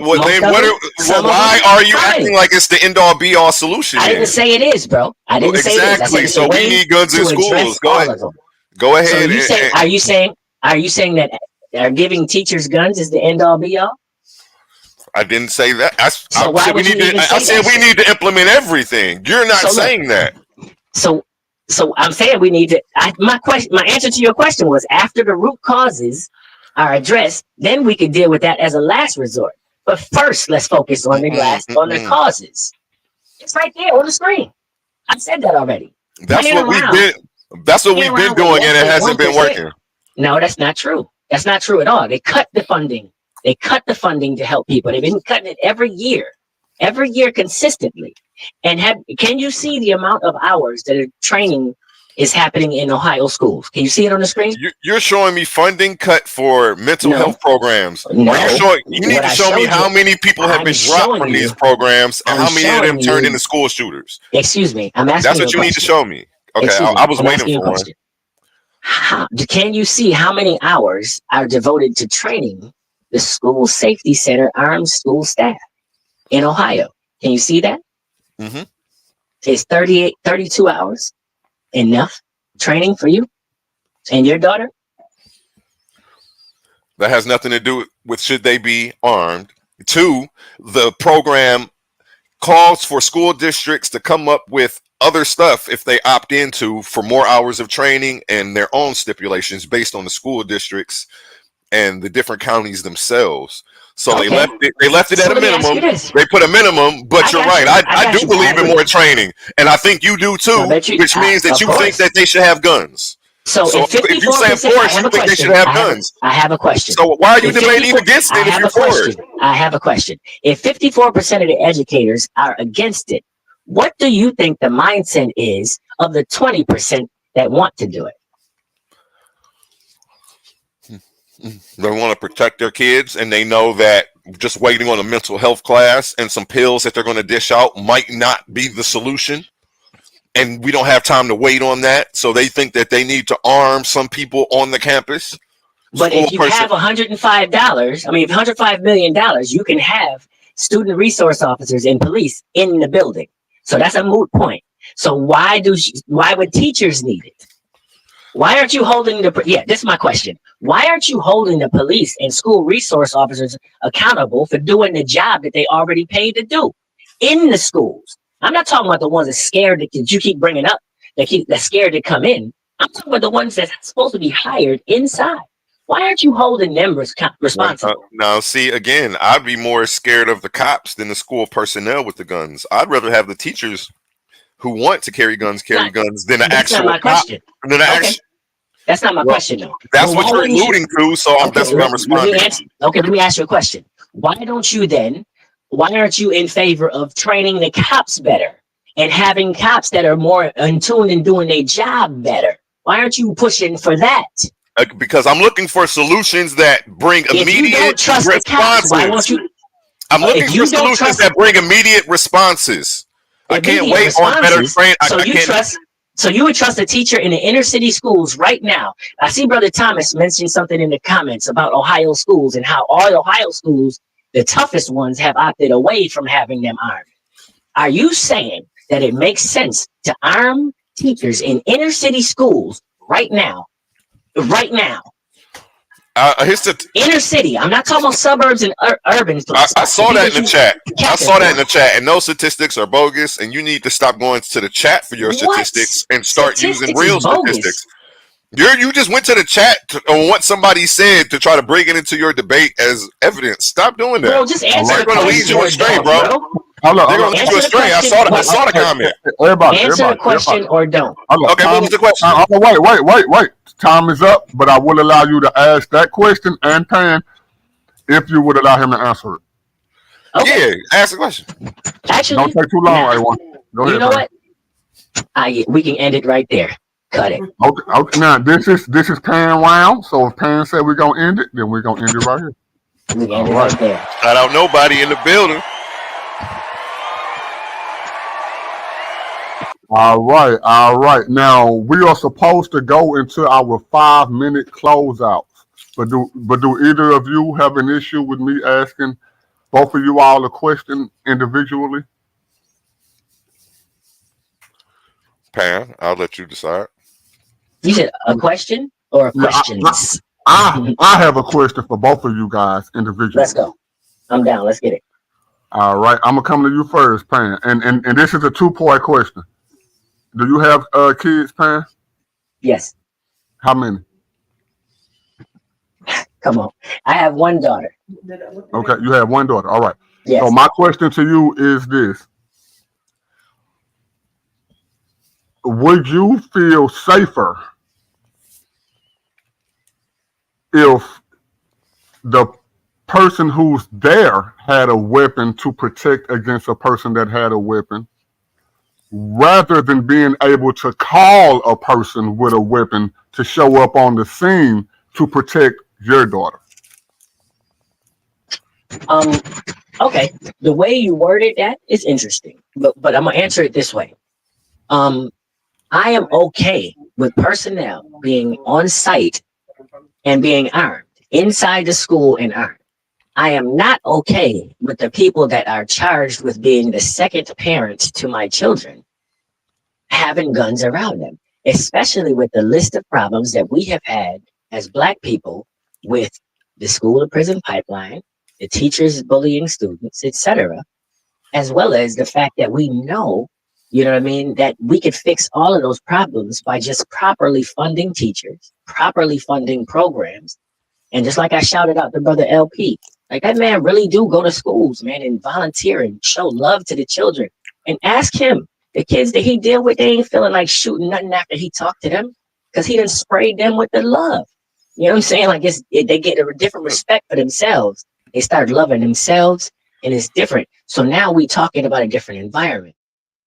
Why are you acting like it's the end all be all solution? I didn't say it is, bro. I didn't say it is. I said it's So a way we need guns in to address schools. Go all ahead. of them. Go ahead. So are you saying that giving teachers guns is the end all be all? I didn't say that. I said we need to implement everything. You're not saying that. So I'm saying we need to. My answer to your question was, after the root causes are addressed, then we could deal with that as a last resort. But first, let's focus on the causes. It's right there on the screen. I said that already. That's what we've been doing, and it hasn't been working. No, that's not true. That's not true at all. They cut the funding. They cut the funding to help people. They've been cutting it every year consistently. And can you see the amount of hours that training is happening in Ohio schools? Can you see it on the screen? You're showing me funding cut for mental health programs. No. You need to show me how many people have been dropped from these programs and how many of them turned into school shooters. Excuse me. I'm asking. That's what you need to show me. Okay, I was waiting for one. Can you see how many hours are devoted to training the school safety center armed school staff in Ohio? Can you see that? Mm-hmm. It's 32 hours. Enough training for you and your daughter? That has nothing to do with should they be armed. 2, the program calls for school districts to come up with other stuff if they opt into for more hours of training and their own stipulations based on the school districts and the different counties themselves. So they left it at a minimum. They put a minimum, but you're right. I do believe in more training, and I think you do too, which means that you think that they should have guns. So if you're saying force, you think they should have guns. I have a question. So why are you debating against it if you're for it? I have a question. If 54% of the educators are against it, what do you think the mindset is of the 20% that want to do it? They want to protect their kids, and they know that just waiting on a mental health class and some pills that they're going to dish out might not be the solution. And we don't have time to wait on that. So they think that they need to arm some people on the campus. But if you have $105 million, you can have student resource officers and police in the building. So that's a moot point. So why would teachers need it? Why aren't you holding this is my question. Why aren't you holding the police and school resource officers accountable for doing the job that they already paid to do in the schools? I'm not talking about the ones that's scared that you keep bringing up, that's scared to come in. I'm talking about the ones that's supposed to be hired inside. Why aren't you holding them responsible? Now, see, again, I'd be more scared of the cops than the school personnel with the guns. I'd rather have the teachers who want to carry guns than the actual cop. That's not my question, though. That's what you're alluding to, so that's what I'm responding to. Let me ask you a question. Why aren't you in favor of training the cops better and having cops that are more in tune and doing their job better? Why aren't you pushing for that? Because I'm looking for solutions that bring immediate responses. I'm looking for solutions that bring immediate responses. I can't wait on better training. So you would trust a teacher in the inner city schools right now? I see Brother Thomas mentioned something in the comments about Ohio schools and how all Ohio schools, the toughest ones, have opted away from having them armed. Are you saying that it makes sense to arm teachers in inner city schools right now? Right now. Inner city. I'm not talking about suburbs and urban. I saw that in the chat. I saw that in the chat, and those statistics are bogus. And you need to stop going to the chat for your statistics and start using real statistics. You just went to the chat on what somebody said to try to bring it into your debate as evidence. Stop doing that. Bro, just answer. I'm going to lead you astray, bro. They're gonna lead you astray. I saw the comment. Answer the question or don't. Okay, what was the question? Wait. Time is up, but I will allow you to ask that question and Pan if you would allow him to answer it. Okay. Yeah, ask the question. Actually, don't take too long, A1. Go ahead. You know what? We can end it right there. Cut it. Okay. Now this is Pan round. So if Pan said we're gonna end it, then we're gonna end it right here. We can end it right there. Shout out nobody in the building. All right. Now we are supposed to go into our 5-minute closeouts. But do either of you have an issue with me asking both of you all a question individually? Pan, I'll let you decide. You said a question or questions? I have a question for both of you guys individually. Let's go. I'm down. Let's get it. All right. I'm gonna come to you first, Pan. And this is a 2-part question. Do you have kids, Pan? Yes. How many? Come on. I have one daughter. Okay, you have one daughter. All right. Yes. So my question to you is this. Would you feel safer if the person who's there had a weapon to protect against a person that had a weapon, rather than being able to call a person with a weapon to show up on the scene to protect your daughter? Okay. The way you worded that is interesting, but I'm gonna answer it this way. I am okay with personnel being on site and being armed inside the school and armed. I am not okay with the people that are charged with being the second parent to my children having guns around them, especially with the list of problems that we have had as Black people with the school to prison pipeline, the teachers bullying students, etc., as well as the fact that we know, you know what I mean, that we could fix all of those problems by just properly funding teachers, properly funding programs. And just like I shouted out to Brother LP, like that man really do go to schools, man, and volunteer and show love to the children. And ask him, the kids that he deal with, they ain't feeling like shooting nothing after he talked to them because he done sprayed them with the love. You know what I'm saying? Like they get a different respect for themselves. They start loving themselves and it's different. So now we talking about a different environment.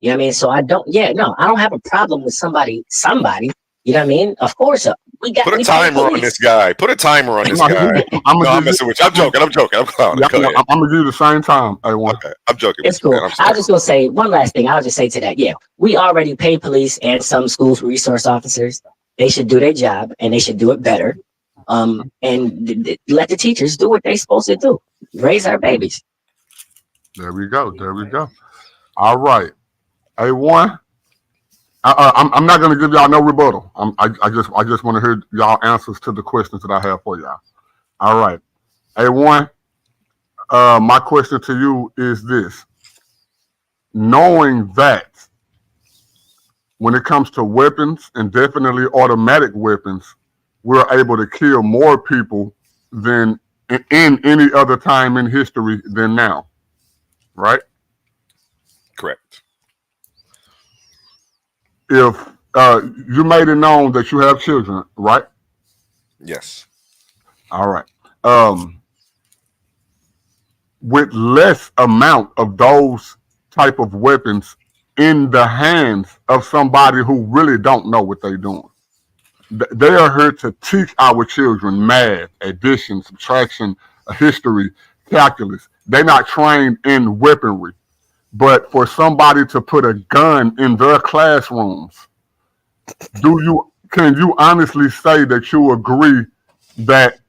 You know what I mean? So I don't have a problem with somebody, you know what I mean? Of course, Put a timer on this guy. I'm messing with you. I'm joking. I'm clowning. Yeah, I'm gonna give you the same time. Okay, I'm joking. It's cool. I was just gonna say one last thing. I'll just say to that, yeah, we already pay police and some schools resource officers. They should do their job and they should do it better. And let the teachers do what they're supposed to do. Raise our babies. There we go. All right. AOne. I'm not gonna give y'all no rebuttal. I just want to hear y'all answers to the questions that I have for y'all. All right. AOne, my question to you is this. Knowing that when it comes to weapons and definitely automatic weapons, we're able to kill more people than in any other time in history than now. Right? Correct. If you made it known that you have children, right? Yes. All right. With less amount of those type of weapons in the hands of somebody who really don't know what they're doing. They are here to teach our children math, addition, subtraction, history, calculus. They're not trained in weaponry. But for somebody to put a gun in their classrooms, can you honestly say that you agree that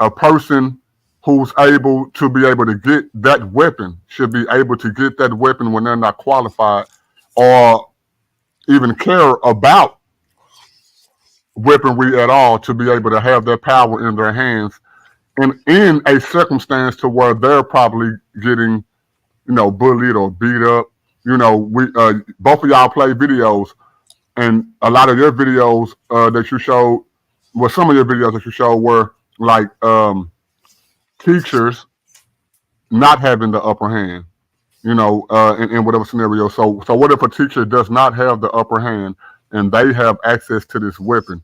a person who's able to get that weapon should be able to get that weapon when they're not qualified or even care about weaponry at all, to be able to have that power in their hands and in a circumstance to where they're probably getting bullied or beat up? We both of y'all play videos, and a lot of your videos that you showed, some of your videos that you showed were like teachers not having the upper hand, in whatever scenario. So what if a teacher does not have the upper hand and they have access to this weapon?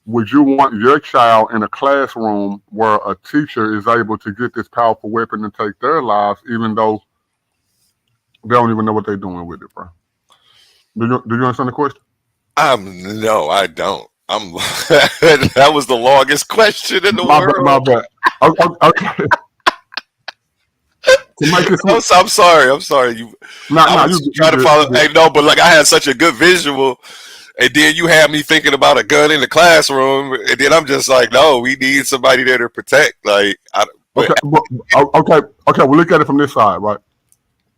Would you want your child in a classroom where a teacher is able to get this powerful weapon and take their lives, even though they don't even know what they're doing with it, bro? Do you understand the question? No, I don't. That was the longest question in the world. My bad. Okay. To make it I'm sorry. I was trying to follow. Hey, no, but like I had such a good visual, and then you had me thinking about a gun in the classroom, and then I'm just like, no, we need somebody there to protect. Like, okay. We'll look at it from this side, right?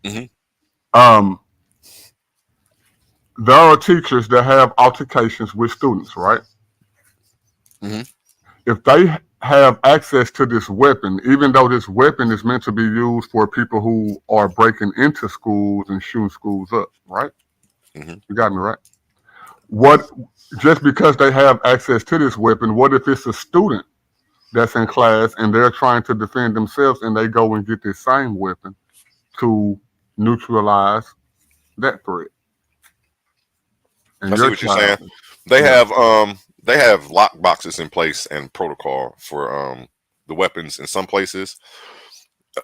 Mm-hmm. There are teachers that have altercations with students, right? Mm-hmm. If they have access to this weapon, even though this weapon is meant to be used for people who are breaking into schools and shooting schools up, right? Mm-hmm. You got me right? What? Just because they have access to this weapon, what if it's a student that's in class and they're trying to defend themselves and they go and get this same weapon to neutralize that threat? And I see what you're saying. They have lock boxes in place and protocol for the weapons in some places.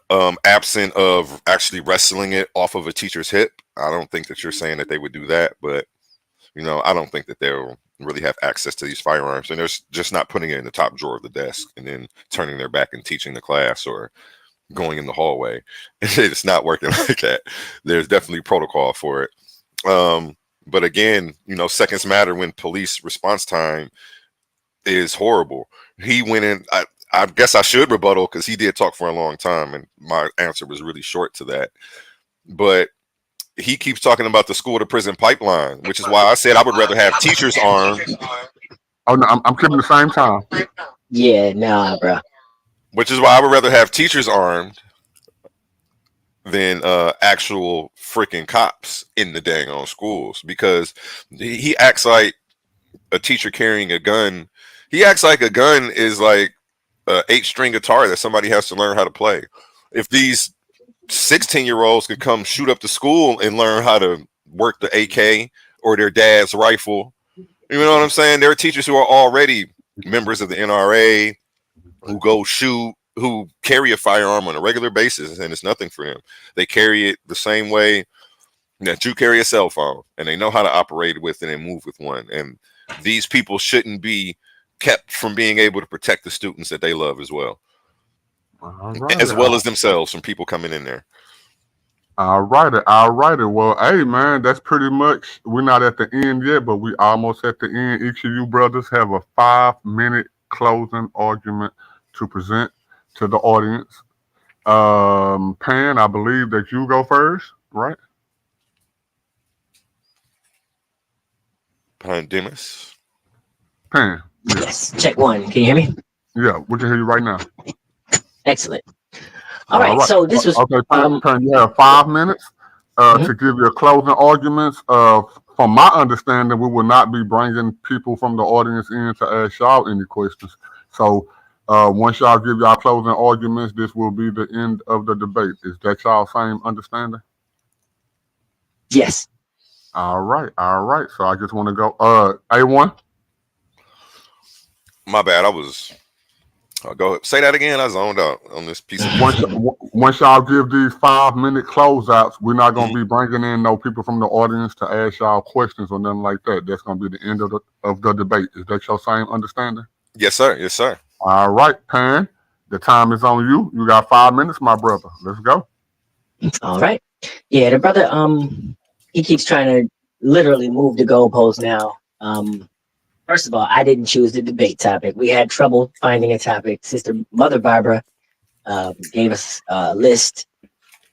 Absent of actually wrestling it off of a teacher's hip, I don't think that you're saying that they would do that. But I don't think that they'll really have access to these firearms, and they're just not putting it in the top drawer of the desk and then turning their back and teaching the class or going in the hallway. It's not working like that. There's definitely protocol for it. But again, seconds matter when police response time is horrible. He went in. I guess I should rebuttal because he did talk for a long time, and my answer was really short to that. But he keeps talking about the school to prison pipeline, which is why I said I would rather have teachers armed. Oh no, I'm keeping the same time. Yeah, nah, bro. Which is why I would rather have teachers armed than actual freaking cops in the dang on schools, because he acts like a teacher carrying a gun. He acts like a gun is like an 8-string guitar that somebody has to learn how to play. If these 16-year-olds could come shoot up the school and learn how to work the AK or their dad's rifle, you know what I'm saying? There are teachers who are already members of the NRA who go shoot, who carry a firearm on a regular basis, and it's nothing for them. They carry it the same way that you carry a cell phone, and they know how to operate with it and move with one. And these people shouldn't be kept from being able to protect the students that they love as well. As well as themselves from people coming in there. All righty. Well, hey man, that's pretty much, we're not at the end yet, but we almost at the end. Each of you brothers have a 5-minute closing argument to present to the audience. Pan, I believe that you go first, right? Pan Demus. Pan. Yes. Check one. Can you hear me? Yeah, we can hear you right now. Excellent. All right. So this was okay. Pan, you have 5 minutes to give your closing arguments. From my understanding, we will not be bringing people from the audience in to ask y'all any questions. So once y'all give y'all closing arguments, this will be the end of the debate. Is that y'all same understanding? Yes. All right. So I just want to go. AOne. My bad. Go ahead. Say that again. I zoned out on this piece of Once y'all give these 5-minute closeouts, we're not going to be bringing in no people from the audience to ask y'all questions or nothing like that. That's going to be the end of the debate. Is that your same understanding? Yes, sir. All right, Pan. The time is on you. You got 5 minutes, my brother. Let's go. All right. Yeah, the brother, he keeps trying to literally move the goalposts now. First of all, I didn't choose the debate topic. We had trouble finding a topic. Sister Mother Barbara gave us a list.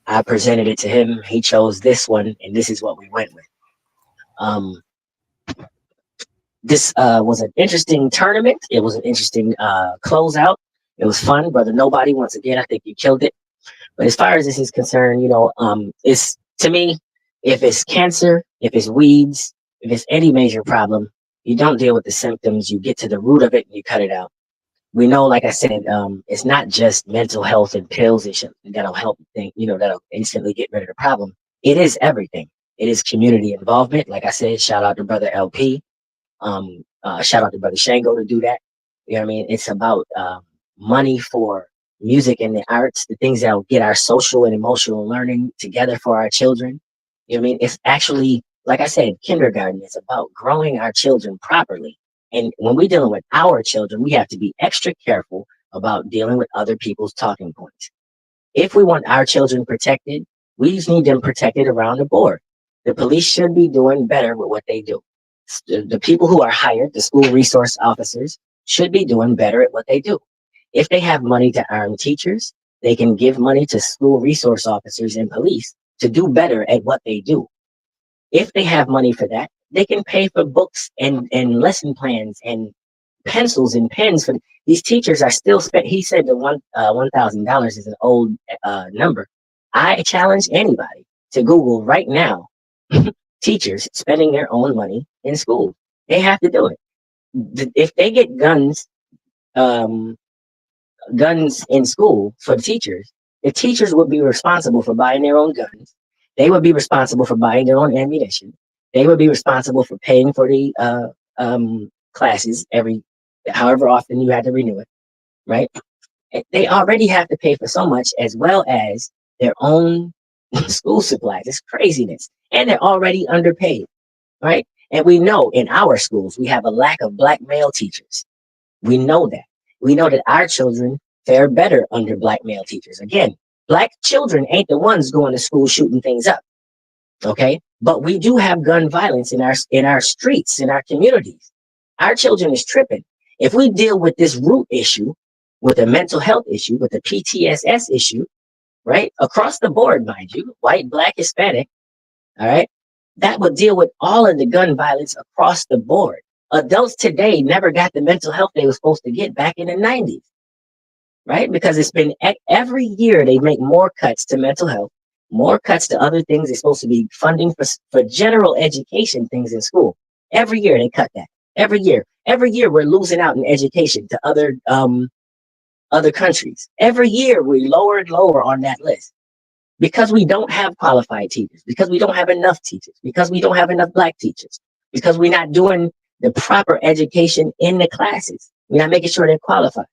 I presented it to him. He chose this one, and this is what we went with. This was an interesting tournament. It was an interesting closeout. It was fun, Brother Nobody. Once again, I think you killed it. But as far as this is concerned, it's, to me, if it's cancer, if it's weeds, if it's any major problem, you don't deal with the symptoms. You get to the root of it and you cut it out. we know, like I said, it's not just mental health and pills and shit that'll help that'll instantly get rid of the problem. It is everything. It is community involvement. Like I said, shout out to brother LP. Shout out to brother Shango to do that. You know what I mean? It's about money for music and the arts, the things that will get our social and emotional learning together for our children. You know what I mean? It's actually, like I said, kindergarten is about growing our children properly. And when we're dealing with our children, we have to be extra careful about dealing with other people's talking points. If we want our children protected, we just need them protected around the board. The police should be doing better with what they do. The people who are hired, the school resource officers, should be doing better at what they do. If they have money to arm teachers, they can give money to school resource officers and police to do better at what they do. If they have money for that, they can pay for books and lesson plans and pencils and pens for these teachers are still spent. He said the $1,000 is an old number. I challenge anybody to Google right now teachers spending their own money in school. They have to do it. If they get guns in school for the teachers would be responsible for buying their own guns. They would be responsible for buying their own ammunition. They would be responsible for paying for the classes however often you had to renew it, right? They already have to pay for so much, as well as their own school supplies. It's craziness. And they're already underpaid, right? And we know in our schools, we have a lack of black male teachers. We know that. We know that our children fare better under black male teachers. Again, black children ain't the ones going to school shooting things up, okay? But we do have gun violence in our streets, in our communities. Our children is tripping. If we deal with this root issue, with a mental health issue, with a PTSS issue, right? Across the board, mind you, white, black, Hispanic, all right? That would deal with all of the gun violence across the board. Adults today never got the mental health they were supposed to get back in the 90s, right? Because it's been every year they make more cuts to mental health, more cuts to other things they're supposed to be funding for general education things in school. Every year they cut that. Every year we're losing out in education to other countries. Every year we lower and lower on that list because we don't have qualified teachers, because we don't have enough teachers, because we don't have enough black teachers, because we're not doing the proper education in the classes. We're not making sure they're qualified.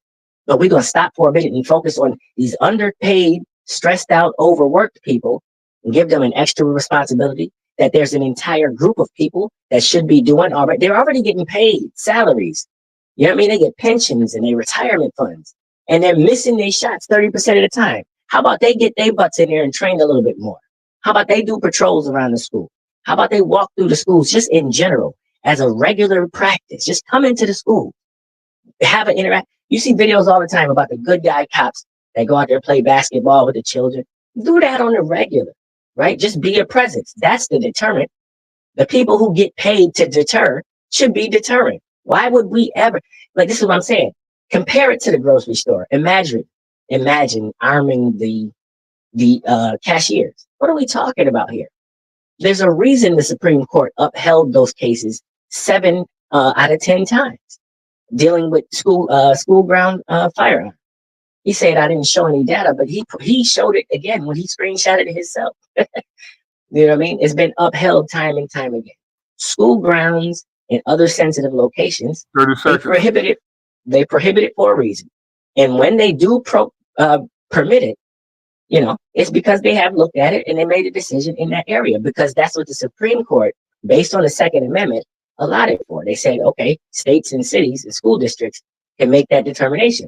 But we're going to stop for a minute and focus on these underpaid, stressed out, overworked people and give them an extra responsibility that there's an entire group of people that should be doing already. They're already getting paid salaries. You know what I mean? They get pensions and their retirement funds, and they're missing their shots 30% of the time. How about they get their butts in there and train a little bit more? How about they do patrols around the school? How about they walk through the schools just in general as a regular practice? Just come into the school, have an interact. You see videos all the time about the good guy cops that go out there and play basketball with the children. Do that on the regular, right? Just be a presence. That's the deterrent. The people who get paid to deter should be deterrent. Why would we ever, like, this is what I'm saying. Compare it to the grocery store. Imagine arming the cashiers. What are we talking about here? There's a reason the Supreme Court upheld those cases 7 out of 10 times dealing with school ground firearms. He said I didn't show any data, but he showed it again when he screenshotted it himself. You know what I mean? It's been upheld time and time again. School grounds and other sensitive locations, they prohibit it for a reason. And when they do permit it, you know, it's because they have looked at it and they made a decision in that area, because that's what the Supreme Court, based on the Second Amendment, allotted for. They said, okay, states and cities and school districts can make that determination.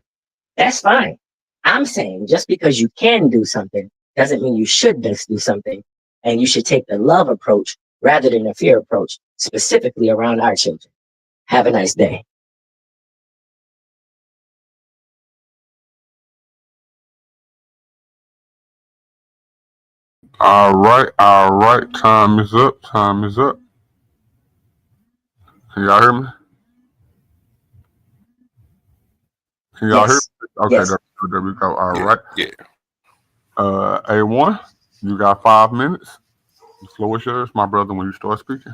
That's fine. I'm saying just because you can do something doesn't mean you should just do something, and you should take the love approach rather than the fear approach, specifically around our children. Have a nice day. All right. Time is up. Can y'all hear me? Can y'all hear me? Okay, Yes. there we go. All right. Yeah. AOne, you got 5 minutes. The floor is yours, my brother, when you start speaking.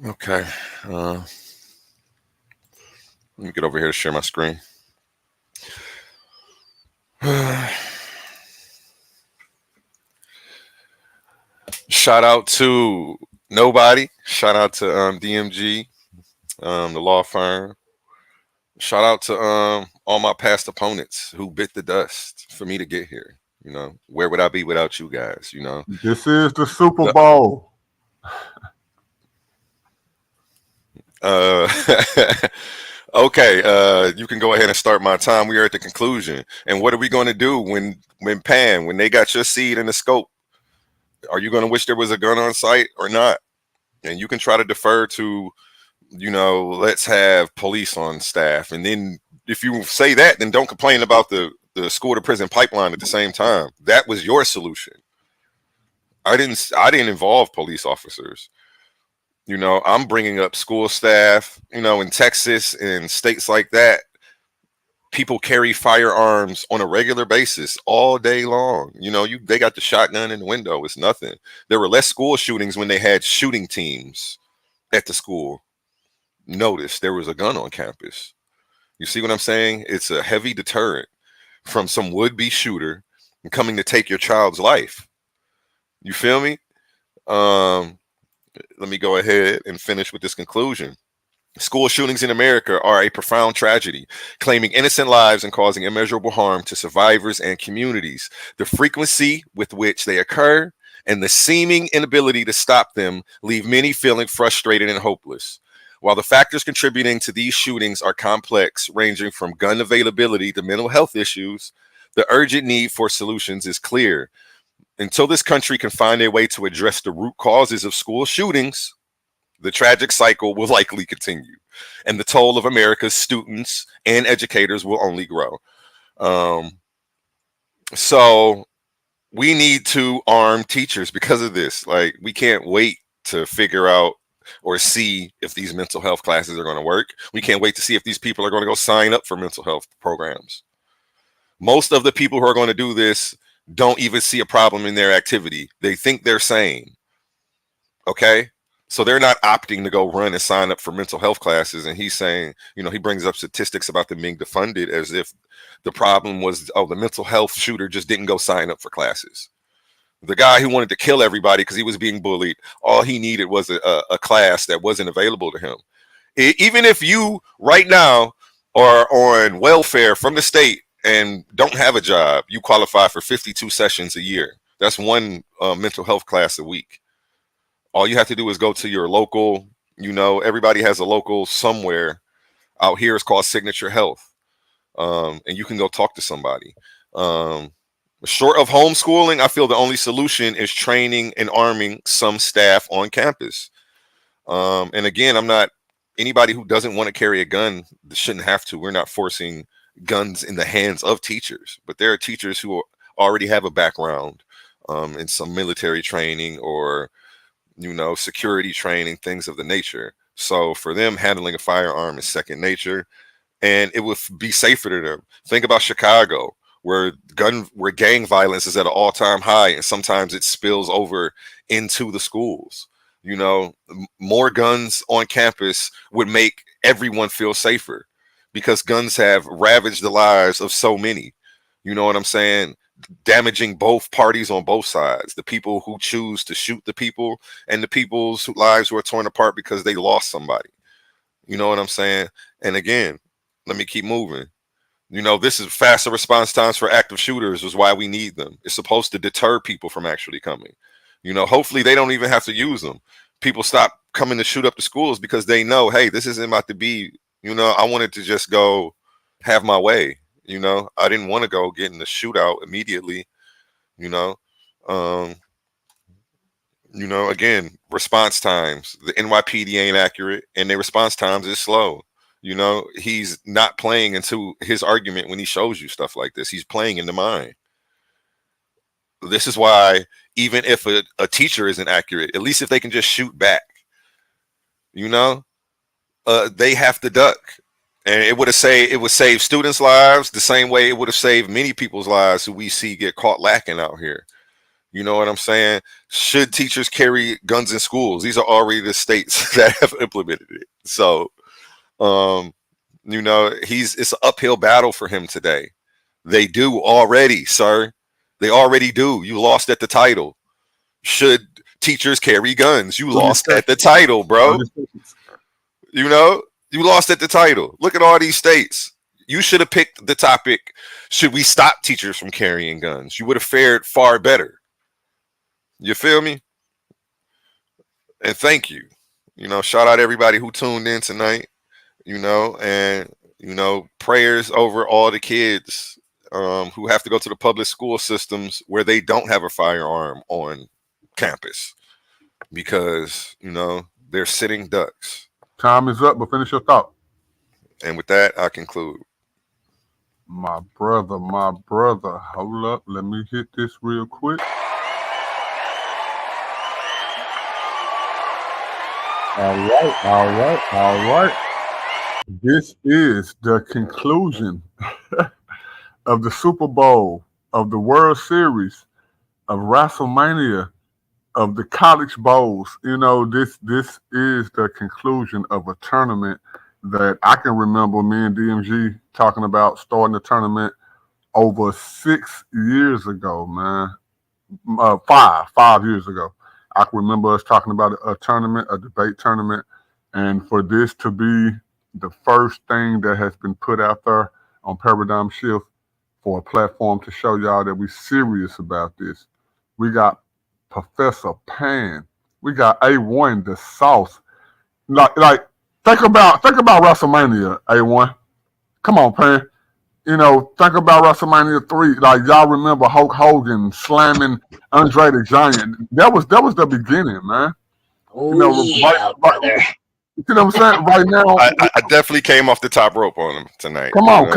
Okay. Let me get over here to share my screen. Shout out to nobody. Shout out to DMG, the law firm. Shout out to all my past opponents who bit the dust for me to get here. You know, where would I be without you guys? You know, This is the Super Bowl. Okay, you can go ahead and start my time. We are at the conclusion. And what are we going to do when they got your seed in the scope? Are you going to wish there was a gun on site or not? And you can try to defer to, you know, let's have police on staff. And then if you say that, then don't complain about the school to prison pipeline at the same time. That was your solution. I didn't involve police officers. You know, I'm bringing up school staff, you know, in Texas and states like that. People carry firearms on a regular basis all day long. You know, they got the shotgun in the window. It's nothing. There were less school shootings when they had shooting teams at the school. Notice there was a gun on campus. You see what I'm saying? It's a heavy deterrent from some would-be shooter coming to take your child's life. You feel me? Let me go ahead and finish with this conclusion. School shootings in America are a profound tragedy, claiming innocent lives and causing immeasurable harm to survivors and communities. The frequency with which they occur and the seeming inability to stop them leave many feeling frustrated and hopeless. While the factors contributing to these shootings are complex, ranging from gun availability to mental health issues, the urgent need for solutions is clear. Until this country can find a way to address the root causes of school shootings, the tragic cycle will likely continue, and the toll of America's students and educators will only grow. So we need to arm teachers because of this. Like, we can't wait to figure out or see if these mental health classes are going to work. We can't wait to see if these people are going to go sign up for mental health programs. Most of the people who are going to do this don't even see a problem in their activity. They think they're sane. Okay? So they're not opting to go run and sign up for mental health classes. And he's saying, you know, he brings up statistics about them being defunded as if the problem was, oh, the mental health shooter just didn't go sign up for classes. The guy who wanted to kill everybody because he was being bullied, all he needed was a class that wasn't available to him. Even if you right now are on welfare from the state and don't have a job, you qualify for 52 sessions a year. That's one mental health class a week. All you have to do is go to your local, you know, everybody has a local somewhere. Out here it's called Signature Health. And you can go talk to somebody. Short of homeschooling, I feel the only solution is training and arming some staff on campus. And again, I'm not, anybody who doesn't want to carry a gun shouldn't have to. We're not forcing guns in the hands of teachers, but there are teachers who already have a background in some military training or, you know, security training, things of the nature. So for them, handling a firearm is second nature, and it would be safer to them. Think about Chicago, where gang violence is at an all-time high, and sometimes it spills over into the schools. You know, more guns on campus would make everyone feel safer because guns have ravaged the lives of so many. You know what I'm saying? Damaging both parties on both sides, the people who choose to shoot the people and the people's lives who are torn apart because they lost somebody. You know what I'm saying? And again, let me keep moving. You know, this is faster response times for active shooters is why we need them. It's supposed to deter people from actually coming. You know, hopefully they don't even have to use them. People stop coming to shoot up the schools because they know, hey, this isn't about to be, you know, I wanted to just go have my way. You know, I didn't want to go get in the shootout immediately, you know. Again, response times. The NYPD ain't accurate and their response times is slow. You know, he's not playing into his argument when he shows you stuff like this. He's playing in the mind. This is why even if a teacher isn't accurate, at least if they can just shoot back, you know, they have to duck. And it would save students' lives the same way it would have saved many people's lives who we see get caught lacking out here. You know what I'm saying? Should teachers carry guns in schools? These are already the states that have implemented it. So, you know, it's an uphill battle for him today. They do already, sir. They already do. You lost at the title. Should teachers carry guns? You lost at the title, bro. You know, you lost at the title. Look at all these states. You should have picked the topic, should we stop teachers from carrying guns? You would have fared far better. You feel me? And thank you. You know, shout out everybody who tuned in tonight, you know, and, you know, prayers over all the kids who have to go to the public school systems where they don't have a firearm on campus because, you know, they're sitting ducks. Time is up, but finish your thought. And with that, I conclude. My brother, hold up. Let me hit this real quick. All right. This is the conclusion of the Super Bowl, of the World Series, of WrestleMania, of the college bowls. You know, this is the conclusion of a tournament that I can remember me and DMG talking about starting the tournament over 6 years ago, man. 5 years ago. I can remember us talking about a tournament, a debate tournament, and for this to be the first thing that has been put out there on Paradigm Shift for a platform to show y'all that we're serious about this. We got Professor Pan. We got AOne, the sauce. Like think about WrestleMania, AOne. Come on, Pan. You know, think about WrestleMania 3. Like, y'all remember Hulk Hogan slamming Andre the Giant. That was the beginning, man. Oh, you know, yeah, brother. You know what I'm saying? Right now, I definitely came off the top rope on him tonight. Come on.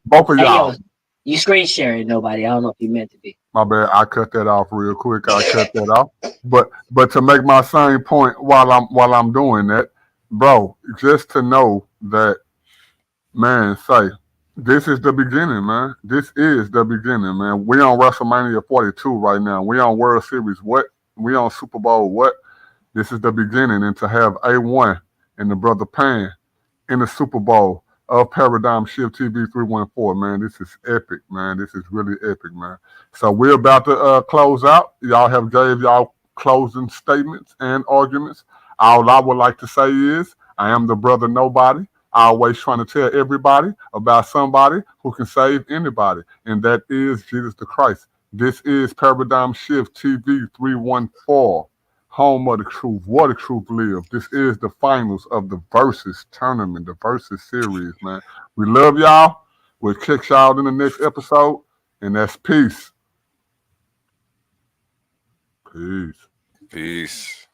Both of y'all. Hey, yo, you screen sharing nobody. I don't know if you meant to be. My bad. I cut that off real quick. But to make my same point while I'm doing that, bro, just to know that, man, this is the beginning, man. This is the beginning, man. We on WrestleMania 42 right now. We on World Series. What? We on Super Bowl. What? This is the beginning. And to have AOne and the brother Pan in the Super Bowl of Paradigm Shift TV 314, man, this is epic, man. This is really epic, man. So we're about to close out. Y'all have gave y'all closing statements and arguments. All I would like to say is I am the brother nobody. Always trying to tell everybody about somebody who can save anybody, and that is Jesus the Christ. This is Paradigm Shift TV 314, home of the truth, where the truth lives. This is the finals of the Versus tournament, the Versus series, man. We love y'all. We'll catch y'all in the next episode, and that's peace. Peace. Peace.